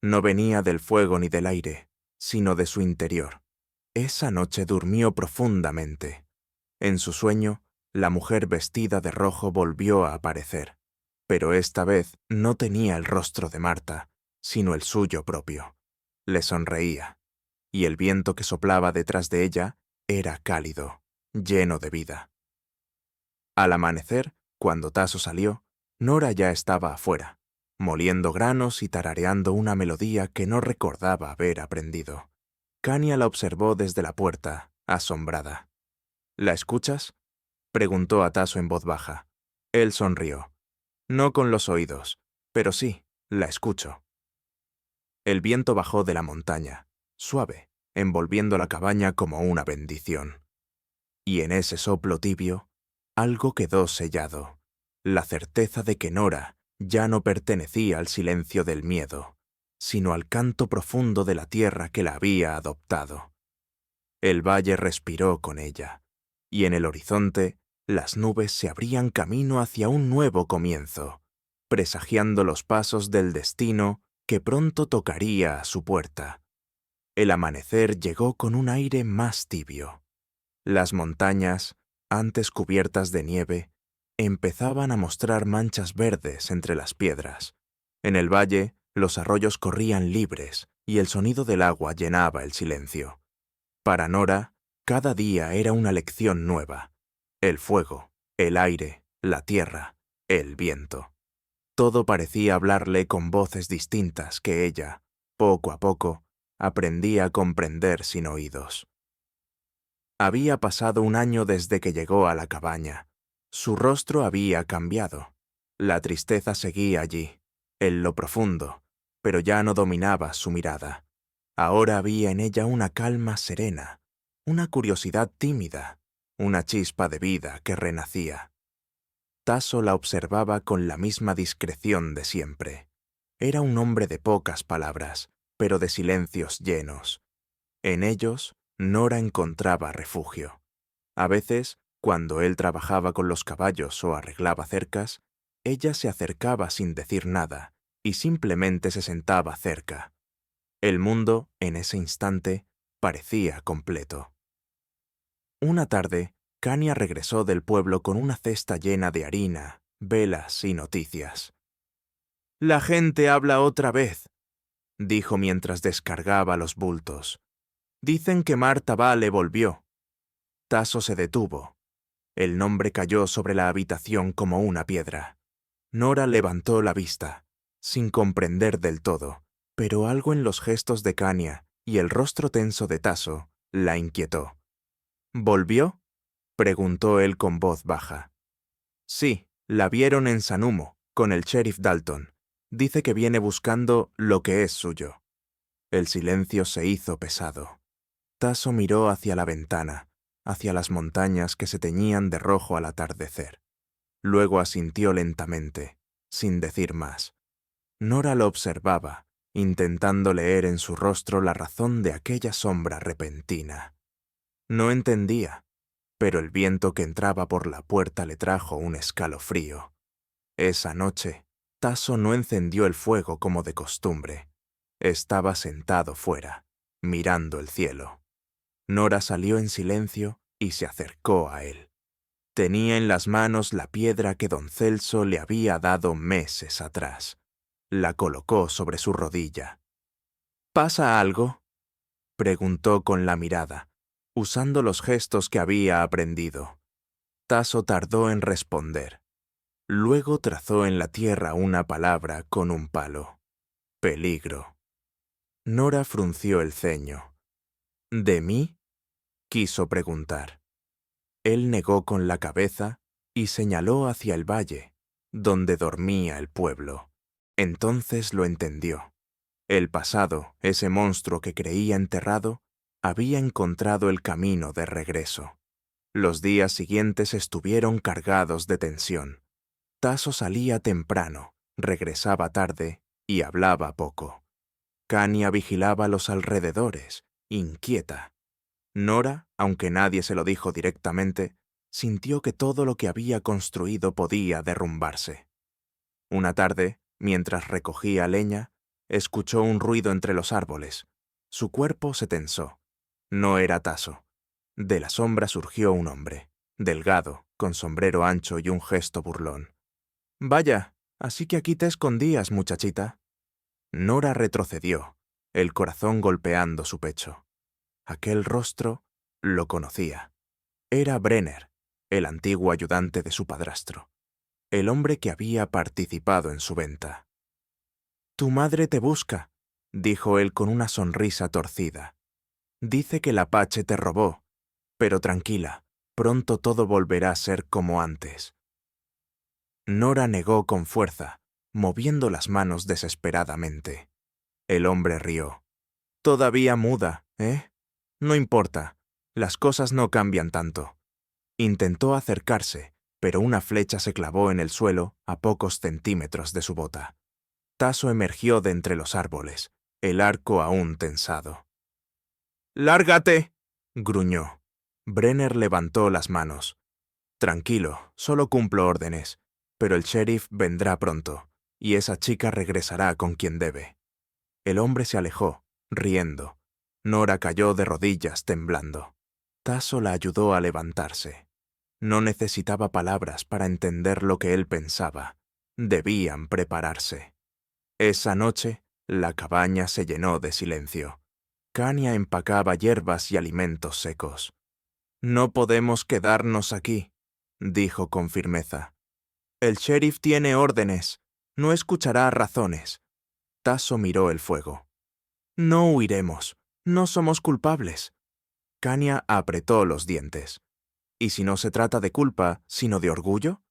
No venía del fuego ni del aire, sino de su interior. Esa noche durmió profundamente. En su sueño, la mujer vestida de rojo volvió a aparecer, pero esta vez no tenía el rostro de Marta, sino el suyo propio. Le sonreía, y el viento que soplaba detrás de ella era cálido, lleno de vida. Al amanecer, cuando Tasso salió, Nora ya estaba afuera, moliendo granos y tarareando una melodía que no recordaba haber aprendido. Khania la observó desde la puerta, asombrada. «¿La escuchas?», preguntó a Tasso en voz baja. Él sonrió. «No con los oídos, pero sí, la escucho». El viento bajó de la montaña, suave, envolviendo la cabaña como una bendición. Y en ese soplo tibio, algo quedó sellado, la certeza de que Nora ya no pertenecía al silencio del miedo, sino al canto profundo de la tierra que la había adoptado. El valle respiró con ella, y en el horizonte las nubes se abrían camino hacia un nuevo comienzo, presagiando los pasos del destino que pronto tocaría a su puerta. El amanecer llegó con un aire más tibio. Las montañas, antes cubiertas de nieve, empezaban a mostrar manchas verdes entre las piedras. En el valle, los arroyos corrían libres y el sonido del agua llenaba el silencio. Para Nora, cada día era una lección nueva. El fuego, el aire, la tierra, el viento. Todo parecía hablarle con voces distintas que ella, poco a poco, aprendía a comprender sin oídos. Había pasado un año desde que llegó a la cabaña. Su rostro había cambiado. La tristeza seguía allí, en lo profundo, pero ya no dominaba su mirada. Ahora había en ella una calma serena, una curiosidad tímida, una chispa de vida que renacía. Tasso la observaba con la misma discreción de siempre. Era un hombre de pocas palabras, pero de silencios llenos. En ellos, Nora encontraba refugio. A veces, cuando él trabajaba con los caballos o arreglaba cercas, ella se acercaba sin decir nada y simplemente se sentaba cerca. El mundo, en ese instante, parecía completo. Una tarde, Khania regresó del pueblo con una cesta llena de harina, velas y noticias. «La gente habla otra vez», dijo mientras descargaba los bultos. «Dicen que Marta Vale volvió». Tasso se detuvo. El nombre cayó sobre la habitación como una piedra. Nora levantó la vista, sin comprender del todo, pero algo en los gestos de Khania y el rostro tenso de Tasso la inquietó. «¿Volvió?», preguntó él con voz baja. «Sí, la vieron en San Humo, con el sheriff Dalton. Dice que viene buscando lo que es suyo». El silencio se hizo pesado. Tasso miró hacia la ventana, hacia las montañas que se teñían de rojo al atardecer. Luego asintió lentamente, sin decir más. Nora lo observaba, intentando leer en su rostro la razón de aquella sombra repentina. No entendía, pero el viento que entraba por la puerta le trajo un escalofrío. Esa noche, Tasso no encendió el fuego como de costumbre. Estaba sentado fuera, mirando el cielo. Nora salió en silencio y se acercó a él. Tenía en las manos la piedra que don Celso le había dado meses atrás. La colocó sobre su rodilla. ¿Pasa algo?, preguntó con la mirada, usando los gestos que había aprendido. Tasso tardó en responder. Luego trazó en la tierra una palabra con un palo. Peligro. Nora frunció el ceño. ¿De mí?, quiso preguntar. Él negó con la cabeza y señaló hacia el valle, donde dormía el pueblo. Entonces lo entendió. El pasado, ese monstruo que creía enterrado, había encontrado el camino de regreso. Los días siguientes estuvieron cargados de tensión. Tasso salía temprano, regresaba tarde y hablaba poco. Kania vigilaba los alrededores, inquieta. Nora, aunque nadie se lo dijo directamente, sintió que todo lo que había construido podía derrumbarse. Una tarde, mientras recogía leña, escuchó un ruido entre los árboles. Su cuerpo se tensó. No era Tasso. De la sombra surgió un hombre, delgado, con sombrero ancho y un gesto burlón. «Vaya, así que aquí te escondías, muchachita». Nora retrocedió, el corazón golpeando su pecho. Aquel rostro lo conocía. Era Brenner, el antiguo ayudante de su padrastro, el hombre que había participado en su venta. «Tu madre te busca», dijo él con una sonrisa torcida. «Dice que el Apache te robó, pero tranquila, pronto todo volverá a ser como antes». Nora negó con fuerza, moviendo las manos desesperadamente. El hombre rió. «Todavía muda, ¿eh? No importa, las cosas no cambian tanto». Intentó acercarse, pero una flecha se clavó en el suelo a pocos centímetros de su bota. Tasso emergió de entre los árboles, el arco aún tensado. «¡Lárgate!», gruñó. Brenner levantó las manos. «Tranquilo, solo cumplo órdenes, pero el sheriff vendrá pronto, y esa chica regresará con quien debe». El hombre se alejó, riendo. Nora cayó de rodillas, temblando. Tasso la ayudó a levantarse. No necesitaba palabras para entender lo que él pensaba. Debían prepararse. Esa noche, la cabaña se llenó de silencio. Kania empacaba hierbas y alimentos secos. «No podemos quedarnos aquí», dijo con firmeza. «El sheriff tiene órdenes. No escuchará razones». Tasso miró el fuego. «No huiremos. No somos culpables». Kania apretó los dientes. ¿Y si no se trata de culpa, sino de orgullo?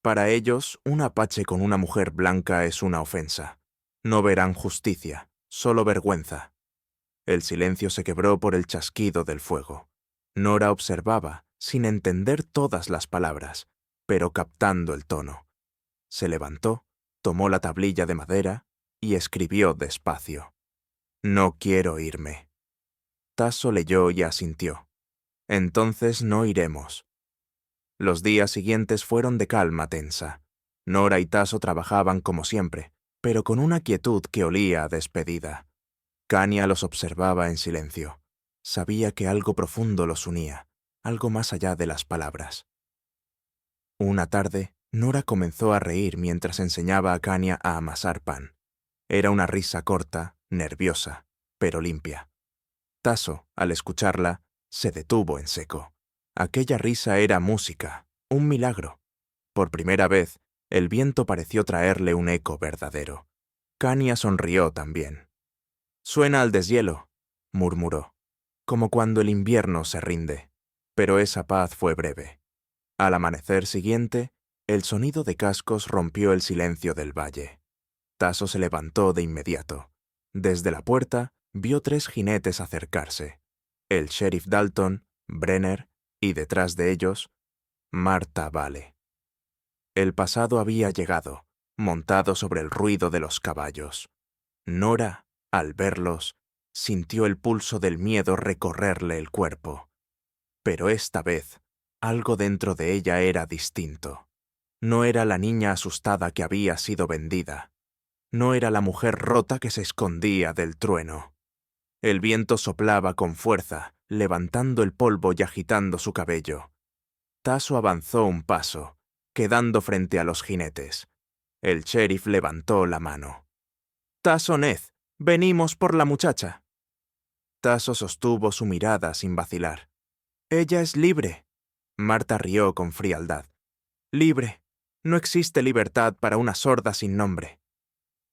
Para ellos, un apache con una mujer blanca es una ofensa. No verán justicia, solo vergüenza. El silencio se quebró por el chasquido del fuego. Nora observaba, sin entender todas las palabras, pero captando el tono. Se levantó, tomó la tablilla de madera y escribió despacio. «No quiero irme». Tasso leyó y asintió. «Entonces no iremos». Los días siguientes fueron de calma tensa. Nora y Tasso trabajaban como siempre, pero con una quietud que olía a despedida. Kania los observaba en silencio. Sabía que algo profundo los unía, algo más allá de las palabras. Una tarde, Nora comenzó a reír mientras enseñaba a Kania a amasar pan. Era una risa corta, nerviosa, pero limpia. Tasso, al escucharla, se detuvo en seco. Aquella risa era música, un milagro. Por primera vez, el viento pareció traerle un eco verdadero. Kania sonrió también. «Suena al deshielo», murmuró, como cuando el invierno se rinde. Pero esa paz fue breve. Al amanecer siguiente, el sonido de cascos rompió el silencio del valle. Tasso se levantó de inmediato. Desde la puerta, vio 3 jinetes acercarse. El sheriff Dalton, Brenner y detrás de ellos, Marta Vale. El pasado había llegado, montado sobre el ruido de los caballos. Nora, al verlos, sintió el pulso del miedo recorrerle el cuerpo. Pero esta vez, algo dentro de ella era distinto. No era la niña asustada que había sido vendida. No era la mujer rota que se escondía del trueno. El viento soplaba con fuerza, levantando el polvo y agitando su cabello. Tasso avanzó un paso, quedando frente a los jinetes. El sheriff levantó la mano. «Tasso Ned, venimos por la muchacha». Tasso sostuvo su mirada sin vacilar. «Ella es libre». Marta rió con frialdad. «Libre. No existe libertad para una sorda sin nombre».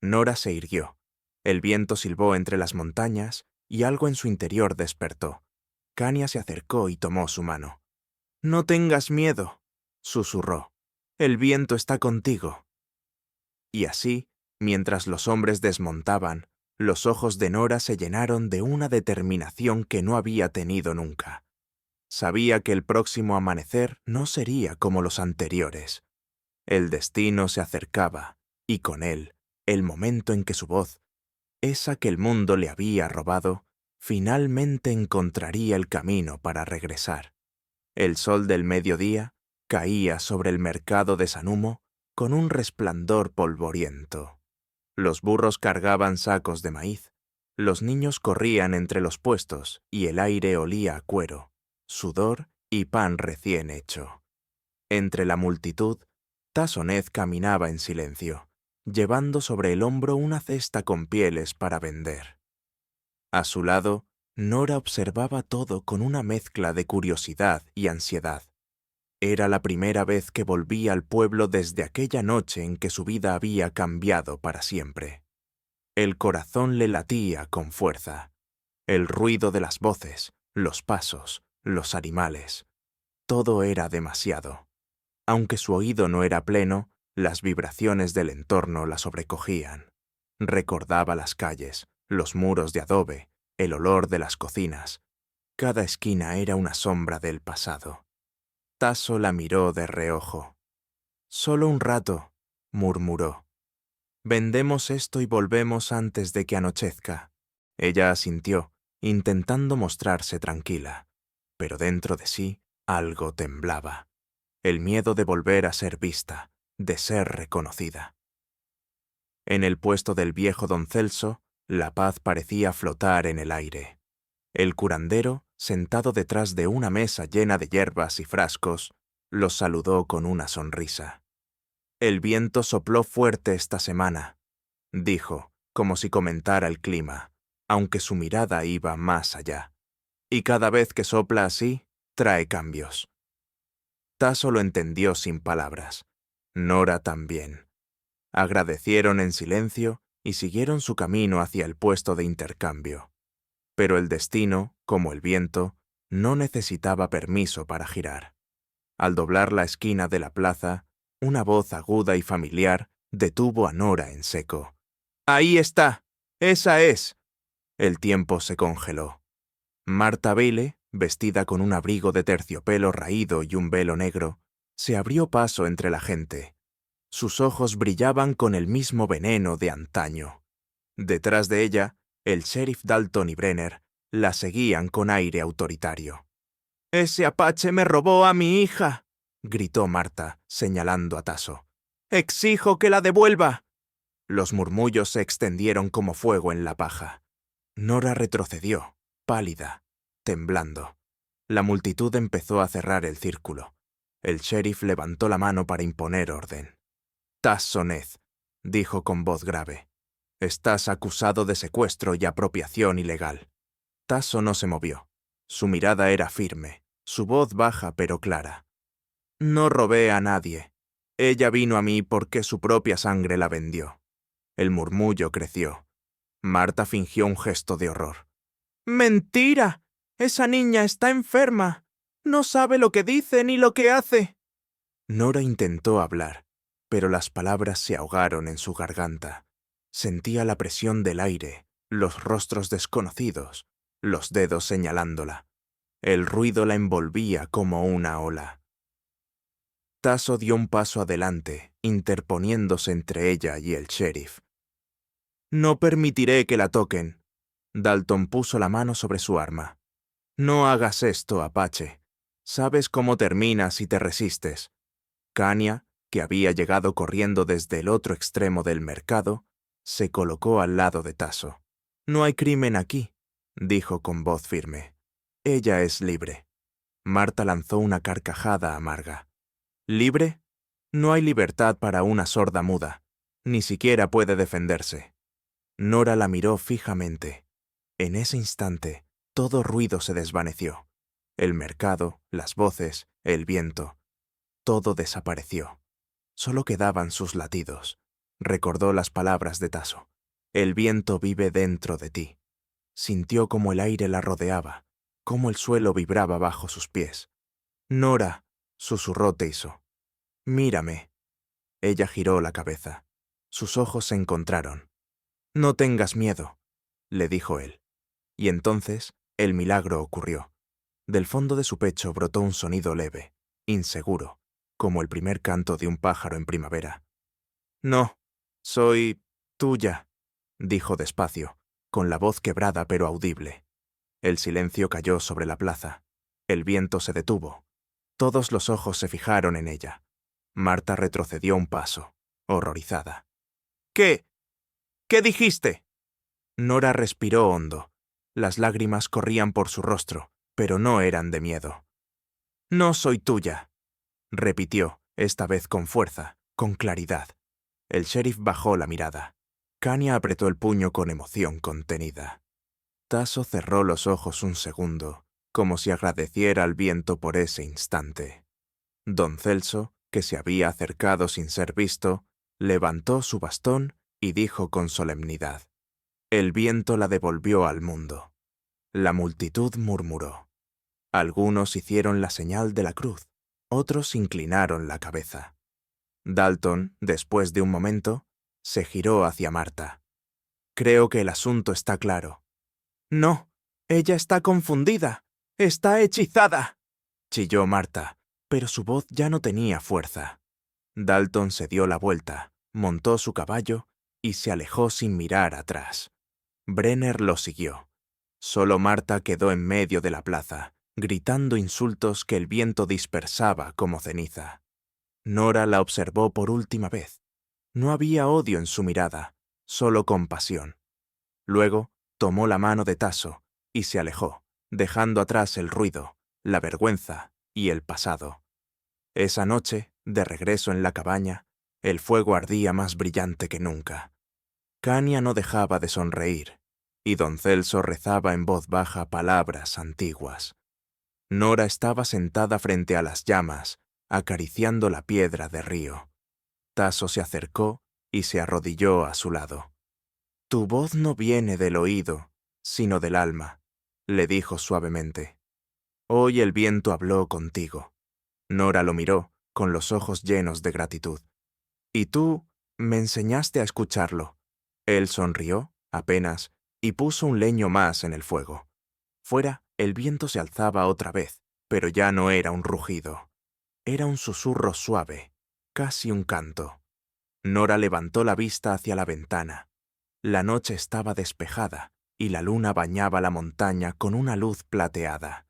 Nora se irguió. El viento silbó entre las montañas y algo en su interior despertó. Kania se acercó y tomó su mano. «No tengas miedo», susurró. «El viento está contigo». Y así, mientras los hombres desmontaban, los ojos de Nora se llenaron de una determinación que no había tenido nunca. Sabía que el próximo amanecer no sería como los anteriores. El destino se acercaba, y con él, el momento en que su voz, esa que el mundo le había robado, finalmente encontraría el camino para regresar. El sol del mediodía caía sobre el mercado de San Humo con un resplandor polvoriento. Los burros cargaban sacos de maíz, los niños corrían entre los puestos y el aire olía a cuero, sudor y pan recién hecho. Entre la multitud, Tasso Ned caminaba en silencio, llevando sobre el hombro una cesta con pieles para vender. A su lado, Nora observaba todo con una mezcla de curiosidad y ansiedad. Era la primera vez que volvía al pueblo desde aquella noche en que su vida había cambiado para siempre. El corazón le latía con fuerza. El ruido de las voces, los pasos, los animales. Todo era demasiado. Aunque su oído no era pleno, las vibraciones del entorno la sobrecogían. Recordaba las calles, los muros de adobe, el olor de las cocinas. Cada esquina era una sombra del pasado. Tasso la miró de reojo. «Solo un rato», murmuró. «Vendemos esto y volvemos antes de que anochezca». Ella asintió, intentando mostrarse tranquila, pero dentro de sí algo temblaba. El miedo de volver a ser vista, de ser reconocida. En el puesto del viejo don Celso, la paz parecía flotar en el aire. El curandero, sentado detrás de una mesa llena de hierbas y frascos, los saludó con una sonrisa. «El viento sopló fuerte esta semana», dijo, como si comentara el clima, aunque su mirada iba más allá. «Y cada vez que sopla así, trae cambios». Tasso lo entendió sin palabras. Nora también. Agradecieron en silencio y siguieron su camino hacia el puesto de intercambio. Pero el destino, como el viento, no necesitaba permiso para girar. Al doblar la esquina de la plaza, una voz aguda y familiar detuvo a Nora en seco. «¡Ahí está! ¡Esa es!». El tiempo se congeló. Marta Vale, vestida con un abrigo de terciopelo raído y un velo negro, se abrió paso entre la gente. Sus ojos brillaban con el mismo veneno de antaño. Detrás de ella, el sheriff Dalton y Brenner la seguían con aire autoritario. «¡Ese apache me robó a mi hija!», gritó Marta, señalando a Tasso. «¡Exijo que la devuelva!». Los murmullos se extendieron como fuego en la paja. Nora retrocedió, pálida, temblando. La multitud empezó a cerrar el círculo. El sheriff levantó la mano para imponer orden. «Tasso Ned», dijo con voz grave. «Estás acusado de secuestro y apropiación ilegal». Tasso no se movió. Su mirada era firme, su voz baja pero clara. «No robé a nadie. Ella vino a mí porque su propia sangre la vendió». El murmullo creció. Marta fingió un gesto de horror. «¡Mentira! Esa niña está enferma. No sabe lo que dice ni lo que hace». Nora intentó hablar, pero las palabras se ahogaron en su garganta. Sentía la presión del aire, los rostros desconocidos, los dedos señalándola. El ruido la envolvía como una ola. Tasso dio un paso adelante, interponiéndose entre ella y el sheriff. «No permitiré que la toquen». Dalton puso la mano sobre su arma. «No hagas esto, Apache. Sabes cómo termina si te resistes». Kania, que había llegado corriendo desde el otro extremo del mercado, se colocó al lado de Tasso. «No hay crimen aquí», dijo con voz firme. «Ella es libre». Marta lanzó una carcajada amarga. ¿Libre? No hay libertad para una sorda muda. Ni siquiera puede defenderse. Nora la miró fijamente. En ese instante, todo ruido se desvaneció. El mercado, las voces, el viento. Todo desapareció. Solo quedaban sus latidos. Recordó las palabras de Tasso. El viento vive dentro de ti. Sintió como el aire la rodeaba, como el suelo vibraba bajo sus pies. «Nora», susurró Tasso. «Mírame». Ella giró la cabeza. Sus ojos se encontraron. «No tengas miedo», le dijo él. Y entonces el milagro ocurrió. Del fondo de su pecho brotó un sonido leve, inseguro, como el primer canto de un pájaro en primavera. «No, soy tuya», dijo despacio, con la voz quebrada pero audible. El silencio cayó sobre la plaza. El viento se detuvo. Todos los ojos se fijaron en ella. Marta retrocedió un paso, horrorizada. «¿Qué? ¿Qué dijiste?» Nora respiró hondo. Las lágrimas corrían por su rostro, pero no eran de miedo. «No soy tuya», repitió, esta vez con fuerza, con claridad. El sheriff bajó la mirada. Kania apretó el puño con emoción contenida. Tasso cerró los ojos un segundo, como si agradeciera al viento por ese instante. Don Celso, que se había acercado sin ser visto, levantó su bastón y dijo con solemnidad: «El viento la devolvió al mundo». La multitud murmuró. Algunos hicieron la señal de la cruz, otros inclinaron la cabeza. Dalton, después de un momento, se giró hacia Marta. «Creo que el asunto está claro». «No, ella está confundida, está hechizada», chilló Marta, pero su voz ya no tenía fuerza. Dalton se dio la vuelta, montó su caballo y se alejó sin mirar atrás. Brenner lo siguió. Solo Marta quedó en medio de la plaza, gritando insultos que el viento dispersaba como ceniza. Nora la observó por última vez. No había odio en su mirada, solo compasión. Luego tomó la mano de Tasso y se alejó, dejando atrás el ruido, la vergüenza y el pasado. Esa noche, de regreso en la cabaña, el fuego ardía más brillante que nunca. Kania no dejaba de sonreír, y don Celso rezaba en voz baja palabras antiguas. Nora estaba sentada frente a las llamas, acariciando la piedra de río. Tasso se acercó y se arrodilló a su lado. «Tu voz no viene del oído, sino del alma», le dijo suavemente. «Hoy el viento habló contigo». Nora lo miró, con los ojos llenos de gratitud. «Y tú me enseñaste a escucharlo». Él sonrió, apenas, y puso un leño más en el fuego. Fuera, el viento se alzaba otra vez, pero ya no era un rugido. Era un susurro suave, casi un canto. Nora levantó la vista hacia la ventana. La noche estaba despejada y la luna bañaba la montaña con una luz plateada.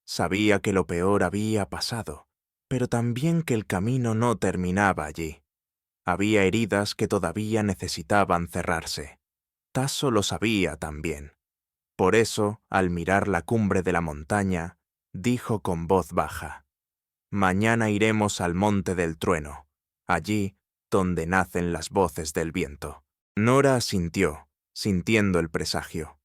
Sabía que lo peor había pasado, pero también que el camino no terminaba allí. Había heridas que todavía necesitaban cerrarse. Tasso lo sabía también. Por eso, al mirar la cumbre de la montaña, dijo con voz baja: «Mañana iremos al monte del trueno, allí donde nacen las voces del viento». Nora asintió, sintiendo el presagio.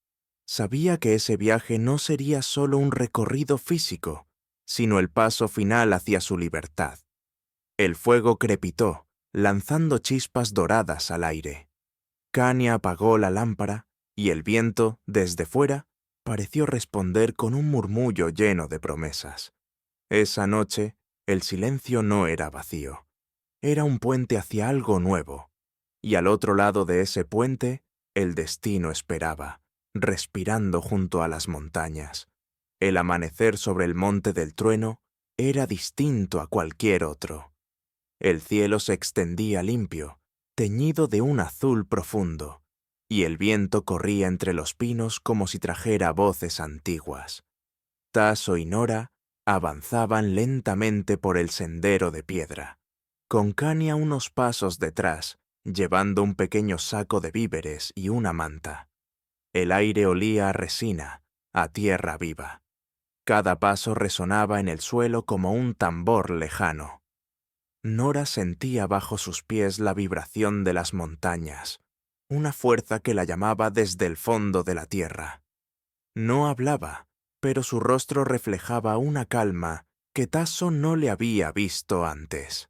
Sabía que ese viaje no sería solo un recorrido físico, sino el paso final hacia su libertad. El fuego crepitó, lanzando chispas doradas al aire. Kania apagó la lámpara y el viento, desde fuera, pareció responder con un murmullo lleno de promesas. Esa noche, el silencio no era vacío. Era un puente hacia algo nuevo. Y al otro lado de ese puente, el destino esperaba, respirando junto a las montañas. El amanecer sobre el monte del trueno era distinto a cualquier otro. El cielo se extendía limpio, teñido de un azul profundo, y el viento corría entre los pinos como si trajera voces antiguas. Tasso y Nora avanzaban lentamente por el sendero de piedra, con Kania unos pasos detrás, llevando un pequeño saco de víveres y una manta. El aire olía a resina, a tierra viva. Cada paso resonaba en el suelo como un tambor lejano. Nora sentía bajo sus pies la vibración de las montañas, una fuerza que la llamaba desde el fondo de la tierra. No hablaba, pero su rostro reflejaba una calma que Tasso no le había visto antes.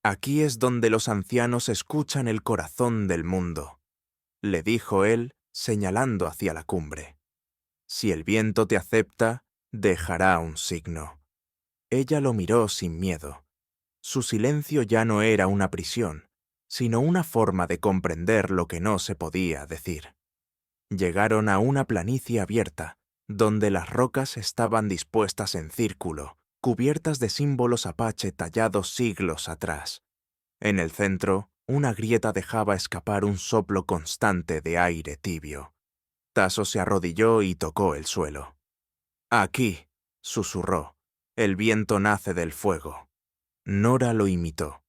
«Aquí es donde los ancianos escuchan el corazón del mundo», le dijo él, señalando hacia la cumbre. «Si el viento te acepta, dejará un signo». Ella lo miró sin miedo. Su silencio ya no era una prisión, sino una forma de comprender lo que no se podía decir. Llegaron a una planicie abierta, donde las rocas estaban dispuestas en círculo, cubiertas de símbolos apache tallados siglos atrás. En el centro, una grieta dejaba escapar un soplo constante de aire tibio. Tasso se arrodilló y tocó el suelo. «Aquí», susurró, «el viento nace del fuego». Nora lo imitó.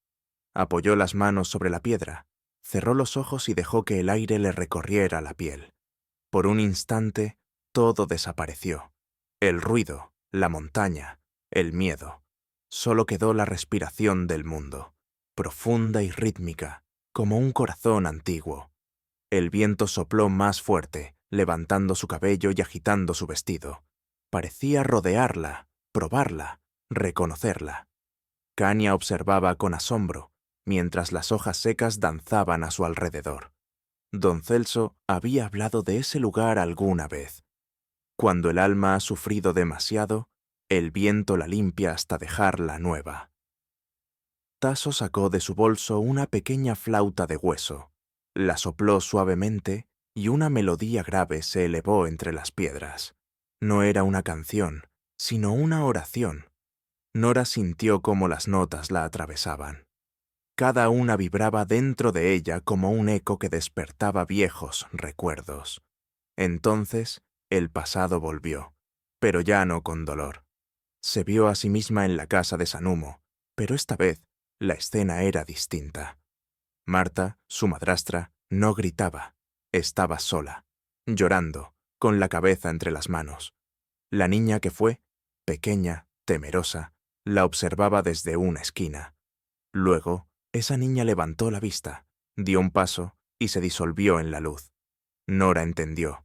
Apoyó las manos sobre la piedra, cerró los ojos y dejó que el aire le recorriera la piel. Por un instante, todo desapareció. El ruido, la montaña, el miedo. Solo quedó la respiración del mundo, profunda y rítmica, como un corazón antiguo. El viento sopló más fuerte, levantando su cabello y agitando su vestido. Parecía rodearla, probarla, reconocerla. Kania observaba con asombro, mientras las hojas secas danzaban a su alrededor. Don Celso había hablado de ese lugar alguna vez. Cuando el alma ha sufrido demasiado, el viento la limpia hasta dejarla nueva. Tasso sacó de su bolso una pequeña flauta de hueso, la sopló suavemente y una melodía grave se elevó entre las piedras. No era una canción, sino una oración. Nora sintió cómo las notas la atravesaban. Cada una vibraba dentro de ella como un eco que despertaba viejos recuerdos. Entonces, el pasado volvió, pero ya no con dolor. Se vio a sí misma en la casa de Sanumo, pero esta vez la escena era distinta. Marta, su madrastra, no gritaba, estaba sola, llorando, con la cabeza entre las manos. La niña que fue, pequeña, temerosa, la observaba desde una esquina. Luego, esa niña levantó la vista, dio un paso y se disolvió en la luz. Nora entendió.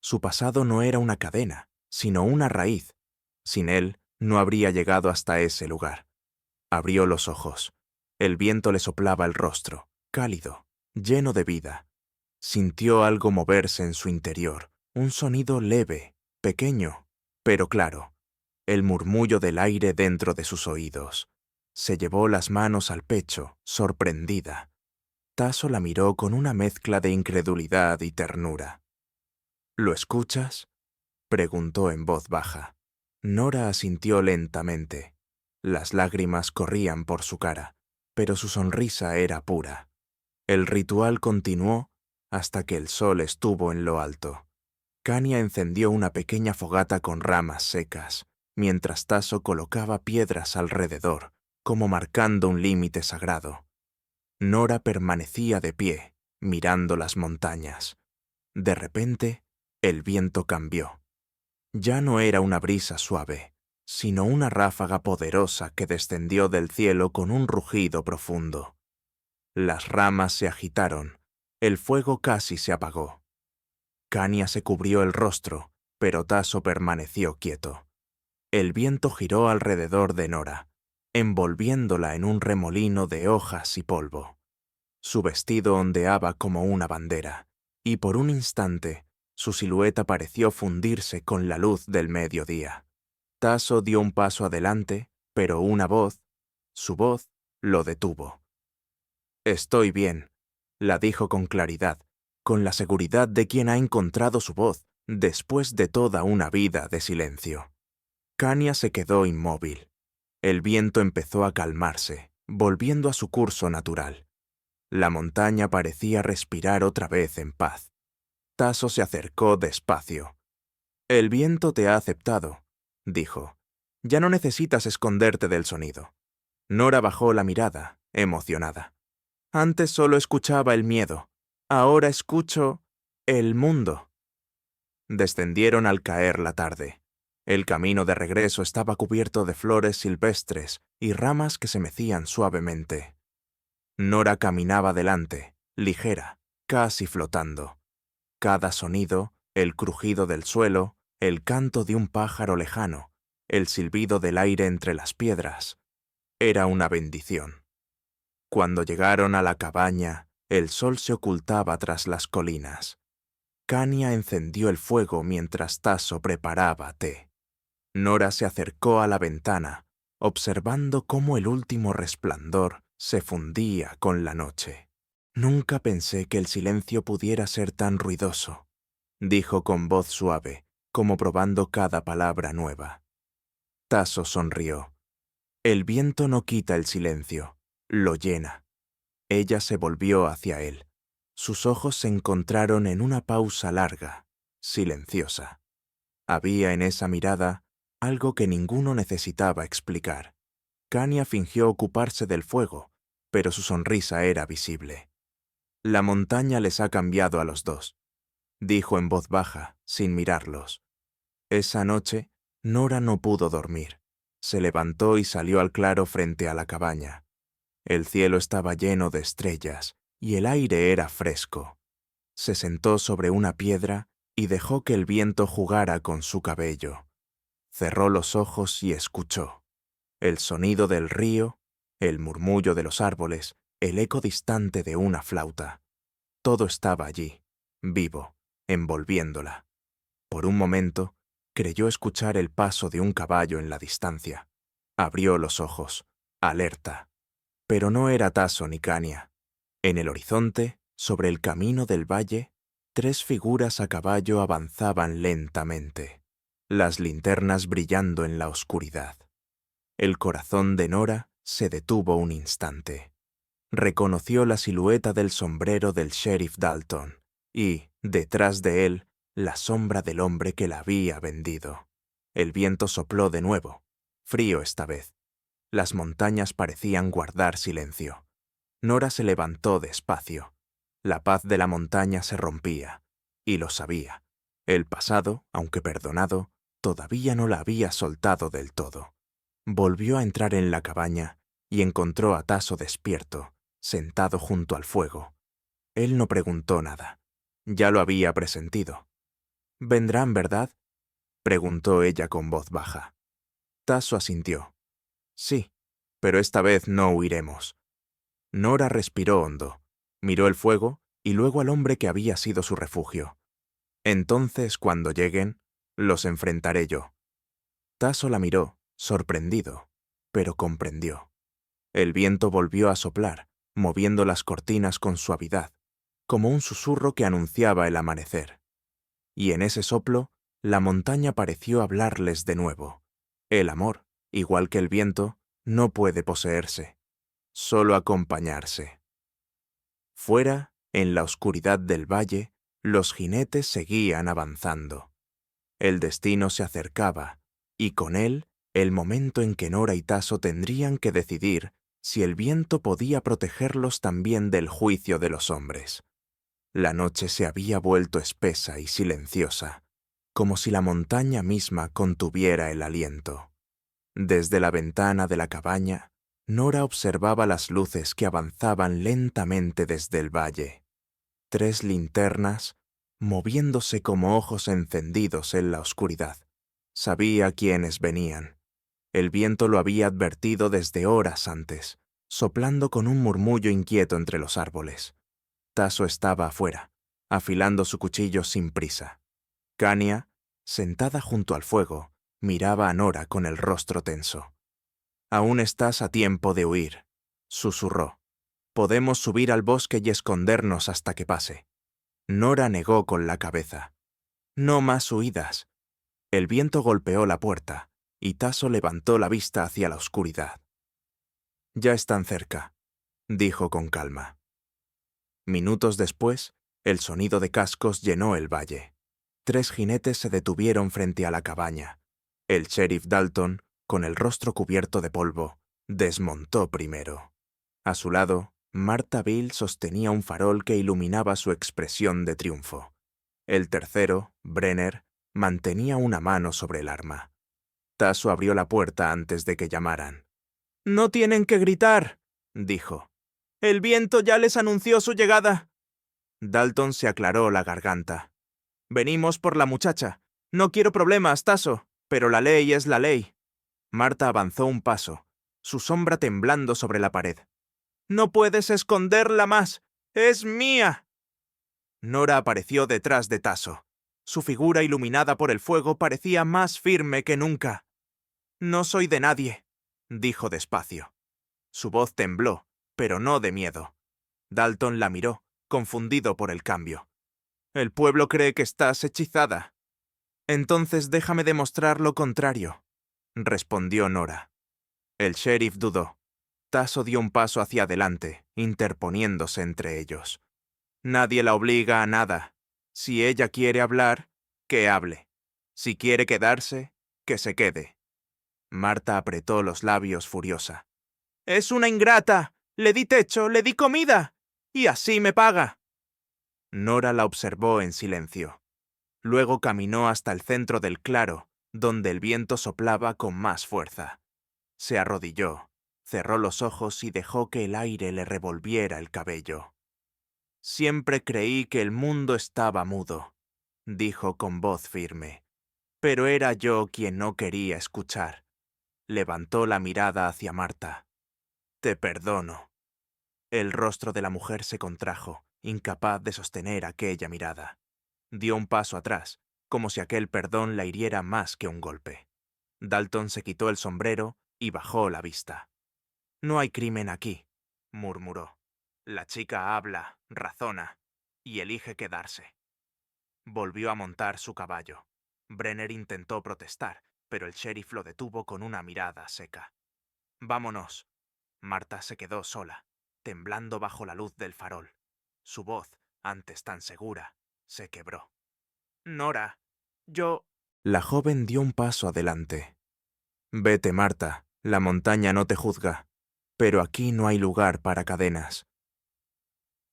Su pasado no era una cadena, sino una raíz. Sin él, no habría llegado hasta ese lugar. Abrió los ojos. El viento le soplaba el rostro, cálido, lleno de vida. Sintió algo moverse en su interior, un sonido leve, pequeño, pero claro, el murmullo del aire dentro de sus oídos. Se llevó las manos al pecho, sorprendida. Tasso la miró con una mezcla de incredulidad y ternura. «¿Lo escuchas?», preguntó en voz baja. Nora asintió lentamente. Las lágrimas corrían por su cara, pero su sonrisa era pura. El ritual continuó hasta que el sol estuvo en lo alto. Kania encendió una pequeña fogata con ramas secas, mientras Tasso colocaba piedras alrededor, como marcando un límite sagrado. Nora permanecía de pie, mirando las montañas. De repente, el viento cambió. Ya no era una brisa suave, sino una ráfaga poderosa que descendió del cielo con un rugido profundo. Las ramas se agitaron, el fuego casi se apagó. Kania se cubrió el rostro, pero Tasso permaneció quieto. El viento giró alrededor de Nora, envolviéndola en un remolino de hojas y polvo. Su vestido ondeaba como una bandera, y por un instante su silueta pareció fundirse con la luz del mediodía. Tasso dio un paso adelante, pero una voz, su voz, lo detuvo. «Estoy bien», la dijo con claridad, con la seguridad de quien ha encontrado su voz, después de toda una vida de silencio. Khanya se quedó inmóvil. El viento empezó a calmarse, volviendo a su curso natural. La montaña parecía respirar otra vez en paz. Tasso se acercó despacio. «El viento te ha aceptado», dijo. «Ya no necesitas esconderte del sonido». Nora bajó la mirada, emocionada. «Antes solo escuchaba el miedo. Ahora escucho el mundo». Descendieron al caer la tarde. El camino de regreso estaba cubierto de flores silvestres y ramas que se mecían suavemente. Nora caminaba delante, ligera, casi flotando. Cada sonido, el crujido del suelo, el canto de un pájaro lejano, el silbido del aire entre las piedras, era una bendición. Cuando llegaron a la cabaña, el sol se ocultaba tras las colinas. Khanya encendió el fuego mientras Tasso preparaba té. Nora se acercó a la ventana, observando cómo el último resplandor se fundía con la noche. «Nunca pensé que el silencio pudiera ser tan ruidoso», dijo con voz suave, como probando cada palabra nueva. Tasso sonrió. «El viento no quita el silencio, lo llena». Ella se volvió hacia él. Sus ojos se encontraron en una pausa larga, silenciosa. Había en esa mirada algo que ninguno necesitaba explicar. Khanya fingió ocuparse del fuego, pero su sonrisa era visible. «La montaña les ha cambiado a los dos», dijo en voz baja, sin mirarlos. Esa noche, Nora no pudo dormir. Se levantó y salió al claro frente a la cabaña. El cielo estaba lleno de estrellas y el aire era fresco. Se sentó sobre una piedra y dejó que el viento jugara con su cabello. Cerró los ojos y escuchó. El sonido del río, el murmullo de los árboles, el eco distante de una flauta. Todo estaba allí, vivo, envolviéndola. Por un momento, creyó escuchar el paso de un caballo en la distancia. Abrió los ojos, alerta. Pero no era Tasso ni Khanya. En el horizonte, sobre el camino del valle, 3 figuras a caballo avanzaban lentamente, las linternas brillando en la oscuridad. El corazón de Nora se detuvo un instante. Reconoció la silueta del sombrero del sheriff Dalton y, detrás de él, la sombra del hombre que la había vendido. El viento sopló de nuevo, frío esta vez. Las montañas parecían guardar silencio. Nora se levantó despacio. La paz de la montaña se rompía, y lo sabía. El pasado, aunque perdonado, todavía no la había soltado del todo. Volvió a entrar en la cabaña y encontró a Tasso despierto, sentado junto al fuego. Él no preguntó nada. Ya lo había presentido. «¿Vendrán, verdad?», preguntó ella con voz baja. Tasso asintió. «Sí, pero esta vez no huiremos». Nora respiró hondo, miró el fuego y luego al hombre que había sido su refugio. «Entonces, cuando lleguen, los enfrentaré yo». Tasso la miró, sorprendido, pero comprendió. El viento volvió a soplar, moviendo las cortinas con suavidad, como un susurro que anunciaba el amanecer. Y en ese soplo, la montaña pareció hablarles de nuevo. El amor, igual que el viento, no puede poseerse, solo acompañarse. Fuera, en la oscuridad del valle, los jinetes seguían avanzando. El destino se acercaba, y con él, el momento en que Nora y Tasso tendrían que decidir si el viento podía protegerlos también del juicio de los hombres. La noche se había vuelto espesa y silenciosa, como si la montaña misma contuviera el aliento. Desde la ventana de la cabaña, Nora observaba las luces que avanzaban lentamente desde el valle. 3 linternas, moviéndose como ojos encendidos en la oscuridad. Sabía quiénes venían. El viento lo había advertido desde horas antes, soplando con un murmullo inquieto entre los árboles. Tasso estaba afuera, afilando su cuchillo sin prisa. Khanya, sentada junto al fuego, miraba a Nora con el rostro tenso. «Aún estás a tiempo de huir», susurró. «Podemos subir al bosque y escondernos hasta que pase». Nora negó con la cabeza. No más huidas. El viento golpeó la puerta, y Tasso levantó la vista hacia la oscuridad. Ya están cerca, dijo con calma. Minutos después, el sonido de cascos llenó el valle. 3 jinetes se detuvieron frente a la cabaña. El sheriff Dalton, con el rostro cubierto de polvo, desmontó primero. A su lado, Martha Bill sostenía un farol que iluminaba su expresión de triunfo. El tercero, Brenner, mantenía una mano sobre el arma. Tasso abrió la puerta antes de que llamaran. «No tienen que gritar», dijo. «El viento ya les anunció su llegada». Dalton se aclaró la garganta. «Venimos por la muchacha. No quiero problemas, Tasso, pero la ley es la ley». Marta avanzó un paso, su sombra temblando sobre la pared. «No puedes esconderla más. ¡Es mía!». Nora apareció detrás de Tasso. Su figura iluminada por el fuego parecía más firme que nunca. «No soy de nadie», dijo despacio. Su voz tembló, pero no de miedo. Dalton la miró, confundido por el cambio. «El pueblo cree que estás hechizada». «Entonces déjame demostrar lo contrario», respondió Nora. El sheriff dudó. Tasso dio un paso hacia adelante, interponiéndose entre ellos. «Nadie la obliga a nada. Si ella quiere hablar, que hable. Si quiere quedarse, que se quede». Marta apretó los labios furiosa. «Es una ingrata. Le di techo, le di comida. Y así me paga». Nora la observó en silencio. Luego caminó hasta el centro del claro, donde el viento soplaba con más fuerza. Se arrodilló, cerró los ojos y dejó que el aire le revolviera el cabello. «Siempre creí que el mundo estaba mudo», dijo con voz firme. «Pero era yo quien no quería escuchar». Levantó la mirada hacia Marta. «Te perdono». El rostro de la mujer se contrajo, incapaz de sostener aquella mirada. Dio un paso atrás, como si aquel perdón la hiriera más que un golpe. Dalton se quitó el sombrero y bajó la vista. «No hay crimen aquí», murmuró. «La chica habla, razona, y elige quedarse». Volvió a montar su caballo. Brenner intentó protestar, pero el sheriff lo detuvo con una mirada seca. «Vámonos». Marta se quedó sola, temblando bajo la luz del farol. Su voz, antes tan segura, se quebró. «Nora, yo...». La joven dio un paso adelante. «Vete, Marta, la montaña no te juzga, pero aquí no hay lugar para cadenas».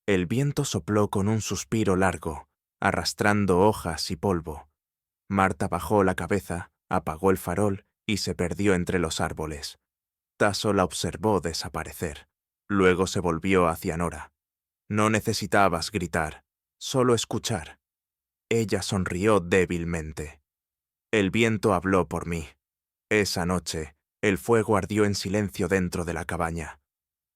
El viento sopló con un suspiro largo, arrastrando hojas y polvo. Marta bajó la cabeza, apagó el farol y se perdió entre los árboles. Tasso la observó desaparecer. Luego se volvió hacia Nora. «No necesitabas gritar, solo escuchar». Ella sonrió débilmente. «El viento habló por mí». Esa noche, el fuego ardió en silencio dentro de la cabaña.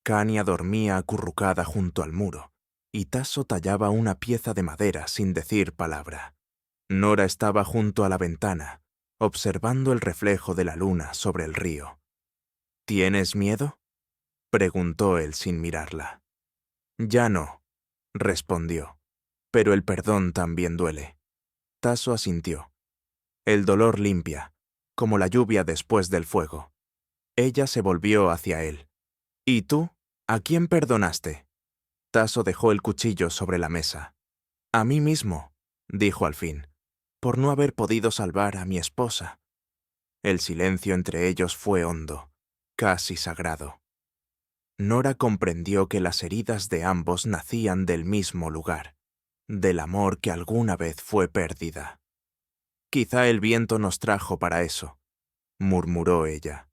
Kania dormía acurrucada junto al muro, y Tasso tallaba una pieza de madera sin decir palabra. Nora estaba junto a la ventana, observando el reflejo de la luna sobre el río. «¿Tienes miedo?», preguntó él sin mirarla. «Ya no», respondió, «pero el perdón también duele». Tasso asintió. «El dolor limpia, como la lluvia después del fuego». Ella se volvió hacia él. «¿Y tú? ¿A quién perdonaste?». Tasso dejó el cuchillo sobre la mesa. «A mí mismo», dijo al fin, «por no haber podido salvar a mi esposa». El silencio entre ellos fue hondo, casi sagrado. Nora comprendió que las heridas de ambos nacían del mismo lugar, del amor que alguna vez fue pérdida. «Quizá el viento nos trajo para eso», murmuró ella,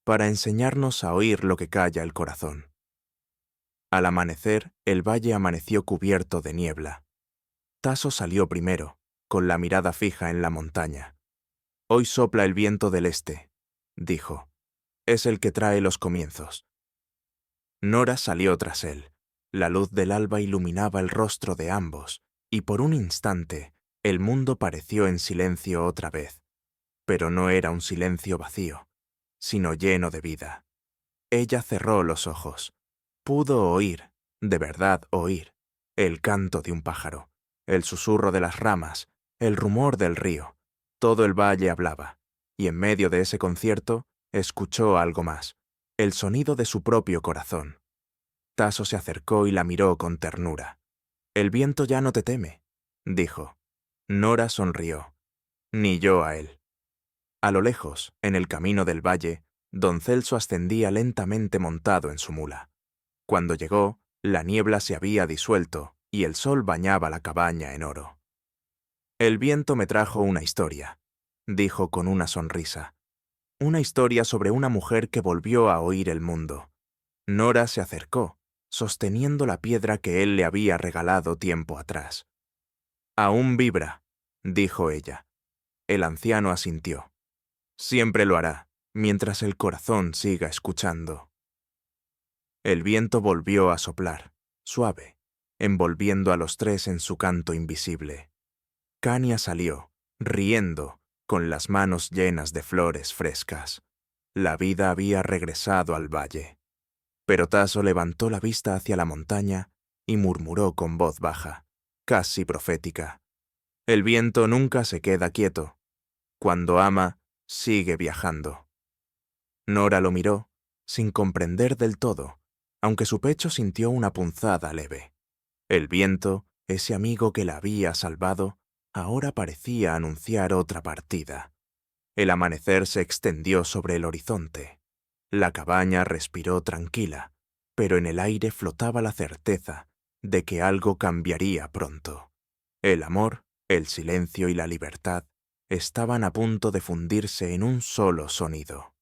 «para enseñarnos a oír lo que calla el corazón». Al amanecer, el valle amaneció cubierto de niebla. Tasso salió primero, con la mirada fija en la montaña. «Hoy sopla el viento del este», dijo. «Es el que trae los comienzos». Nora salió tras él. La luz del alba iluminaba el rostro de ambos, y por un instante el mundo pareció en silencio otra vez. Pero no era un silencio vacío, sino lleno de vida. Ella cerró los ojos. Pudo oír, de verdad oír, el canto de un pájaro, el susurro de las ramas, el rumor del río. Todo el valle hablaba, y en medio de ese concierto escuchó algo más, el sonido de su propio corazón. Tasso se acercó y la miró con ternura. «El viento ya no te teme», dijo. Nora sonrió. Ni yo a él. A lo lejos, en el camino del valle, don Celso ascendía lentamente montado en su mula. Cuando llegó, la niebla se había disuelto y el sol bañaba la cabaña en oro. «El viento me trajo una historia», dijo con una sonrisa. Una historia sobre una mujer que volvió a oír el mundo. Nora se acercó, sosteniendo la piedra que él le había regalado tiempo atrás. «Aún vibra», dijo ella. El anciano asintió. «Siempre lo hará, mientras el corazón siga escuchando». El viento volvió a soplar, suave, envolviendo a los tres en su canto invisible. Khania salió, riendo, con las manos llenas de flores frescas. La vida había regresado al valle. Pero Tasso levantó la vista hacia la montaña y murmuró con voz baja, casi profética. «El viento nunca se queda quieto. Cuando ama, sigue viajando». Nora lo miró, sin comprender del todo, aunque su pecho sintió una punzada leve. El viento, ese amigo que la había salvado, ahora parecía anunciar otra partida. El amanecer se extendió sobre el horizonte. La cabaña respiró tranquila, pero en el aire flotaba la certeza de que algo cambiaría pronto. El amor, el silencio y la libertad estaban a punto de fundirse en un solo sonido.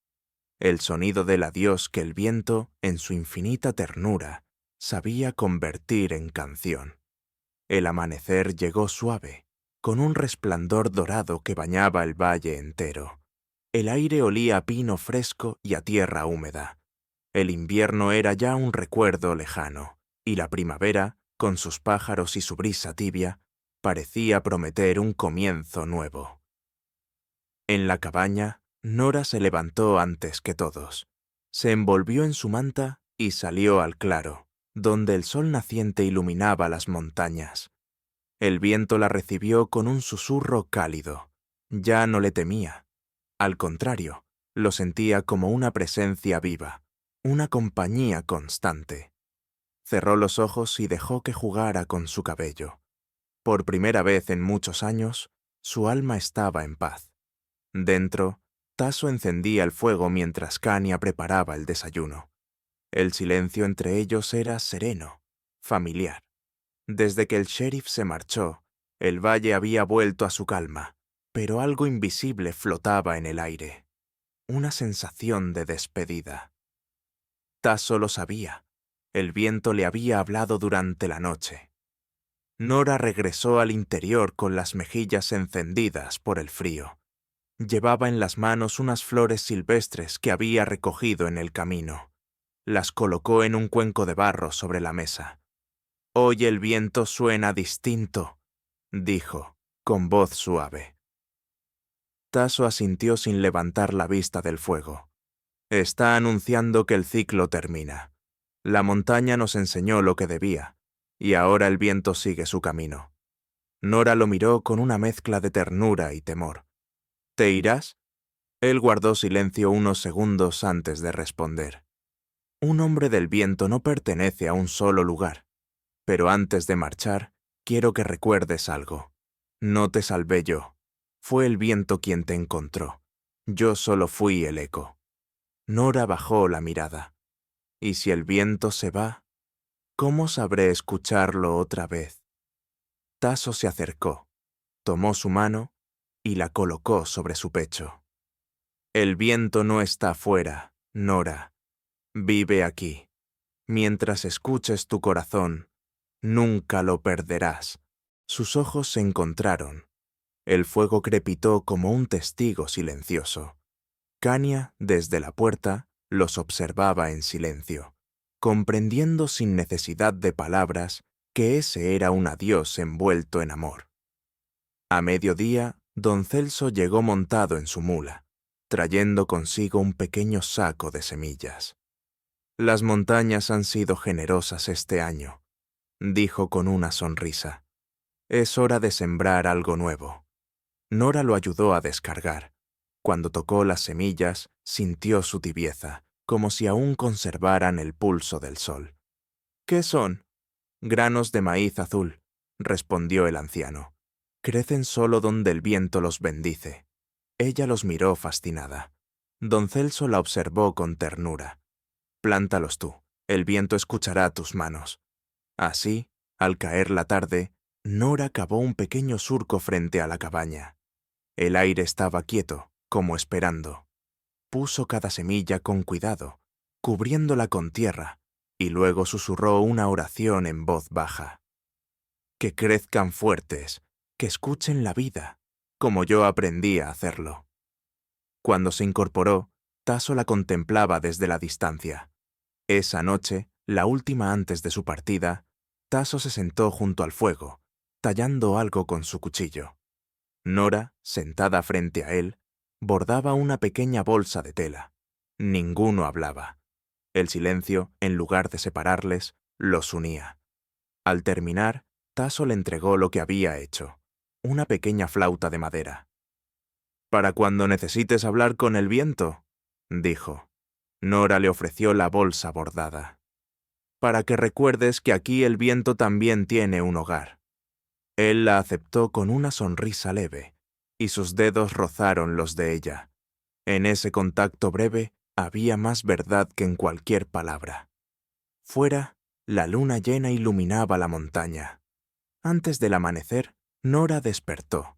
El sonido del adiós que el viento, en su infinita ternura, sabía convertir en canción. El amanecer llegó suave, con un resplandor dorado que bañaba el valle entero. El aire olía a pino fresco y a tierra húmeda. El invierno era ya un recuerdo lejano, y la primavera, con sus pájaros y su brisa tibia, parecía prometer un comienzo nuevo. En la cabaña, Nora se levantó antes que todos. Se envolvió en su manta y salió al claro, donde el sol naciente iluminaba las montañas. El viento la recibió con un susurro cálido. Ya no le temía. Al contrario, lo sentía como una presencia viva, una compañía constante. Cerró los ojos y dejó que jugara con su cabello. Por primera vez en muchos años, su alma estaba en paz. Dentro, Tasso encendía el fuego mientras Khania preparaba el desayuno. El silencio entre ellos era sereno, familiar. Desde que el sheriff se marchó, el valle había vuelto a su calma, pero algo invisible flotaba en el aire. Una sensación de despedida. Tasso lo sabía. El viento le había hablado durante la noche. Nora regresó al interior con las mejillas encendidas por el frío. Llevaba en las manos unas flores silvestres que había recogido en el camino. Las colocó en un cuenco de barro sobre la mesa. «Hoy el viento suena distinto», dijo, con voz suave. Tasso asintió sin levantar la vista del fuego. «Está anunciando que el ciclo termina. La montaña nos enseñó lo que debía, y ahora el viento sigue su camino». Nora lo miró con una mezcla de ternura y temor. «¿Te irás?» Él guardó silencio unos segundos antes de responder. «Un hombre del viento no pertenece a un solo lugar. Pero antes de marchar, quiero que recuerdes algo. No te salvé yo. Fue el viento quien te encontró. Yo solo fui el eco». Nora bajó la mirada. «¿Y si el viento se va? ¿Cómo sabré escucharlo otra vez?» Tasso se acercó, tomó su mano y la colocó sobre su pecho. «El viento no está fuera, Nora. Vive aquí. Mientras escuches tu corazón, nunca lo perderás». Sus ojos se encontraron. El fuego crepitó como un testigo silencioso. Khania, desde la puerta, los observaba en silencio, comprendiendo sin necesidad de palabras que ese era un adiós envuelto en amor. A mediodía, don Celso llegó montado en su mula, trayendo consigo un pequeño saco de semillas. «Las montañas han sido generosas este año», dijo con una sonrisa. «Es hora de sembrar algo nuevo. Nora lo ayudó a descargar. Cuando tocó las semillas, sintió su tibieza, como si aún conservaran el pulso del sol. «¿Qué son?» «Granos de maíz azul», respondió el anciano. «Crecen solo donde el viento los bendice». Ella los miró fascinada. Don Celso la observó con ternura. «Plántalos tú, el viento escuchará tus manos». Así, al caer la tarde, Nora cavó un pequeño surco frente a la cabaña. El aire estaba quieto, como esperando. Puso cada semilla con cuidado, cubriéndola con tierra, y luego susurró una oración en voz baja. «Que crezcan fuertes, que escuchen la vida, como yo aprendí a hacerlo». Cuando se incorporó, Tasso la contemplaba desde la distancia. Esa noche, la última antes de su partida, Tasso se sentó junto al fuego, tallando algo con su cuchillo. Nora, sentada frente a él, bordaba una pequeña bolsa de tela. Ninguno hablaba. El silencio, en lugar de separarles, los unía. Al terminar, Tasso le entregó lo que había hecho, una pequeña flauta de madera. «Para cuando necesites hablar con el viento», dijo. Nora le ofreció la bolsa bordada. «Para que recuerdes que aquí el viento también tiene un hogar». Él la aceptó con una sonrisa leve, y sus dedos rozaron los de ella. En ese contacto breve había más verdad que en cualquier palabra. Fuera, la luna llena iluminaba la montaña. Antes del amanecer, Nora despertó.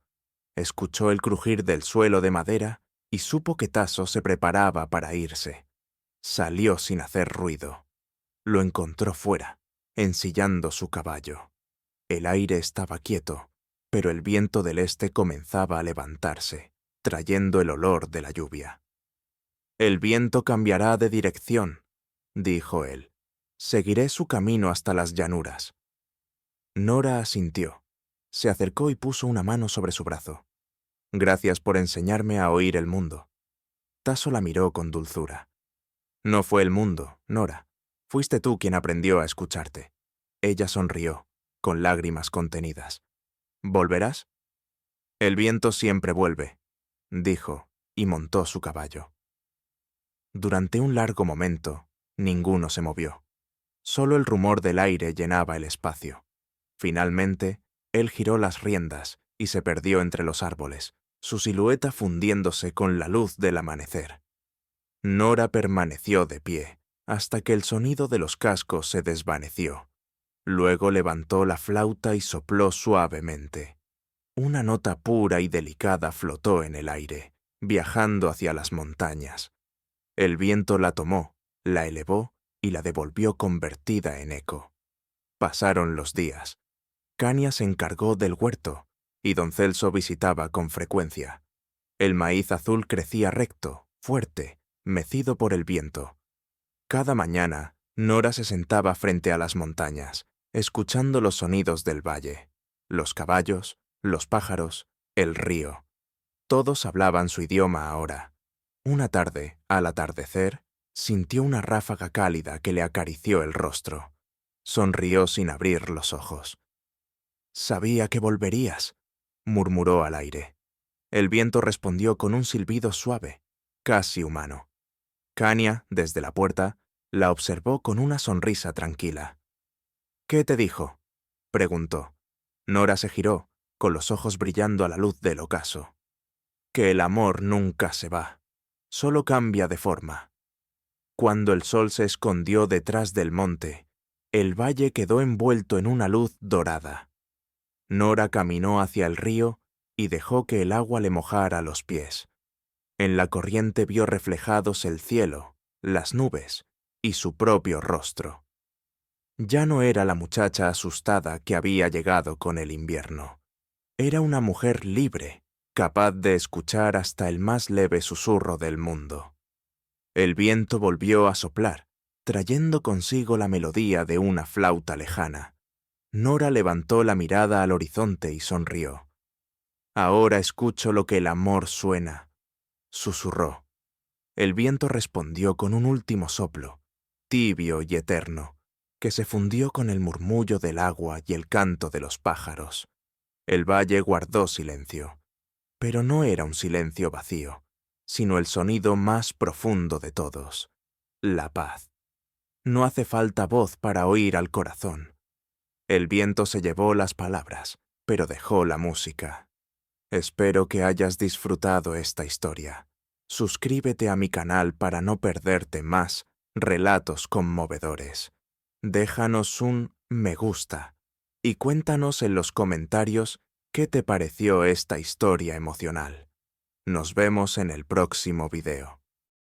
Escuchó el crujir del suelo de madera y supo que Tasso se preparaba para irse. Salió sin hacer ruido. Lo encontró fuera, ensillando su caballo. El aire estaba quieto, pero el viento del este comenzaba a levantarse, trayendo el olor de la lluvia. «El viento cambiará de dirección», dijo él. «Seguiré su camino hasta las llanuras». Nora asintió. Se acercó y puso una mano sobre su brazo. «Gracias por enseñarme a oír el mundo». Tasso la miró con dulzura. «No fue el mundo, Nora. Fuiste tú quien aprendió a escucharte». Ella sonrió, con lágrimas contenidas. «¿Volverás?» «El viento siempre vuelve», dijo, y montó su caballo. Durante un largo momento, ninguno se movió. Solo el rumor del aire llenaba el espacio. Finalmente, él giró las riendas y se perdió entre los árboles, su silueta fundiéndose con la luz del amanecer. Nora permaneció de pie, hasta que el sonido de los cascos se desvaneció. Luego levantó la flauta y sopló suavemente. Una nota pura y delicada flotó en el aire, viajando hacia las montañas. El viento la tomó, la elevó y la devolvió convertida en eco. Pasaron los días. Cania se encargó del huerto, y don Celso visitaba con frecuencia. El maíz azul crecía recto, fuerte, mecido por el viento. Cada mañana, Nora se sentaba frente a las montañas, escuchando los sonidos del valle, los caballos, los pájaros, el río. Todos hablaban su idioma ahora. Una tarde, al atardecer, sintió una ráfaga cálida que le acarició el rostro. Sonrió sin abrir los ojos. «Sabía que volverías», murmuró al aire. El viento respondió con un silbido suave, casi humano. Cania, desde la puerta, la observó con una sonrisa tranquila. «¿Qué te dijo?», preguntó. Nora se giró, con los ojos brillando a la luz del ocaso. «Que el amor nunca se va, solo cambia de forma». Cuando el sol se escondió detrás del monte, el valle quedó envuelto en una luz dorada. Nora caminó hacia el río y dejó que el agua le mojara los pies. En la corriente vio reflejados el cielo, las nubes y su propio rostro. Ya no era la muchacha asustada que había llegado con el invierno. Era una mujer libre, capaz de escuchar hasta el más leve susurro del mundo. El viento volvió a soplar, trayendo consigo la melodía de una flauta lejana. Nora levantó la mirada al horizonte y sonrió. «Ahora escucho lo que el amor suena», susurró. El viento respondió con un último soplo, tibio y eterno, que se fundió con el murmullo del agua y el canto de los pájaros. El valle guardó silencio. Pero no era un silencio vacío, sino el sonido más profundo de todos, la paz. No hace falta voz para oír al corazón. El viento se llevó las palabras, pero dejó la música. Espero que hayas disfrutado esta historia. Suscríbete a mi canal para no perderte más relatos conmovedores. Déjanos un me gusta y cuéntanos en los comentarios qué te pareció esta historia emocional. Nos vemos en el próximo video.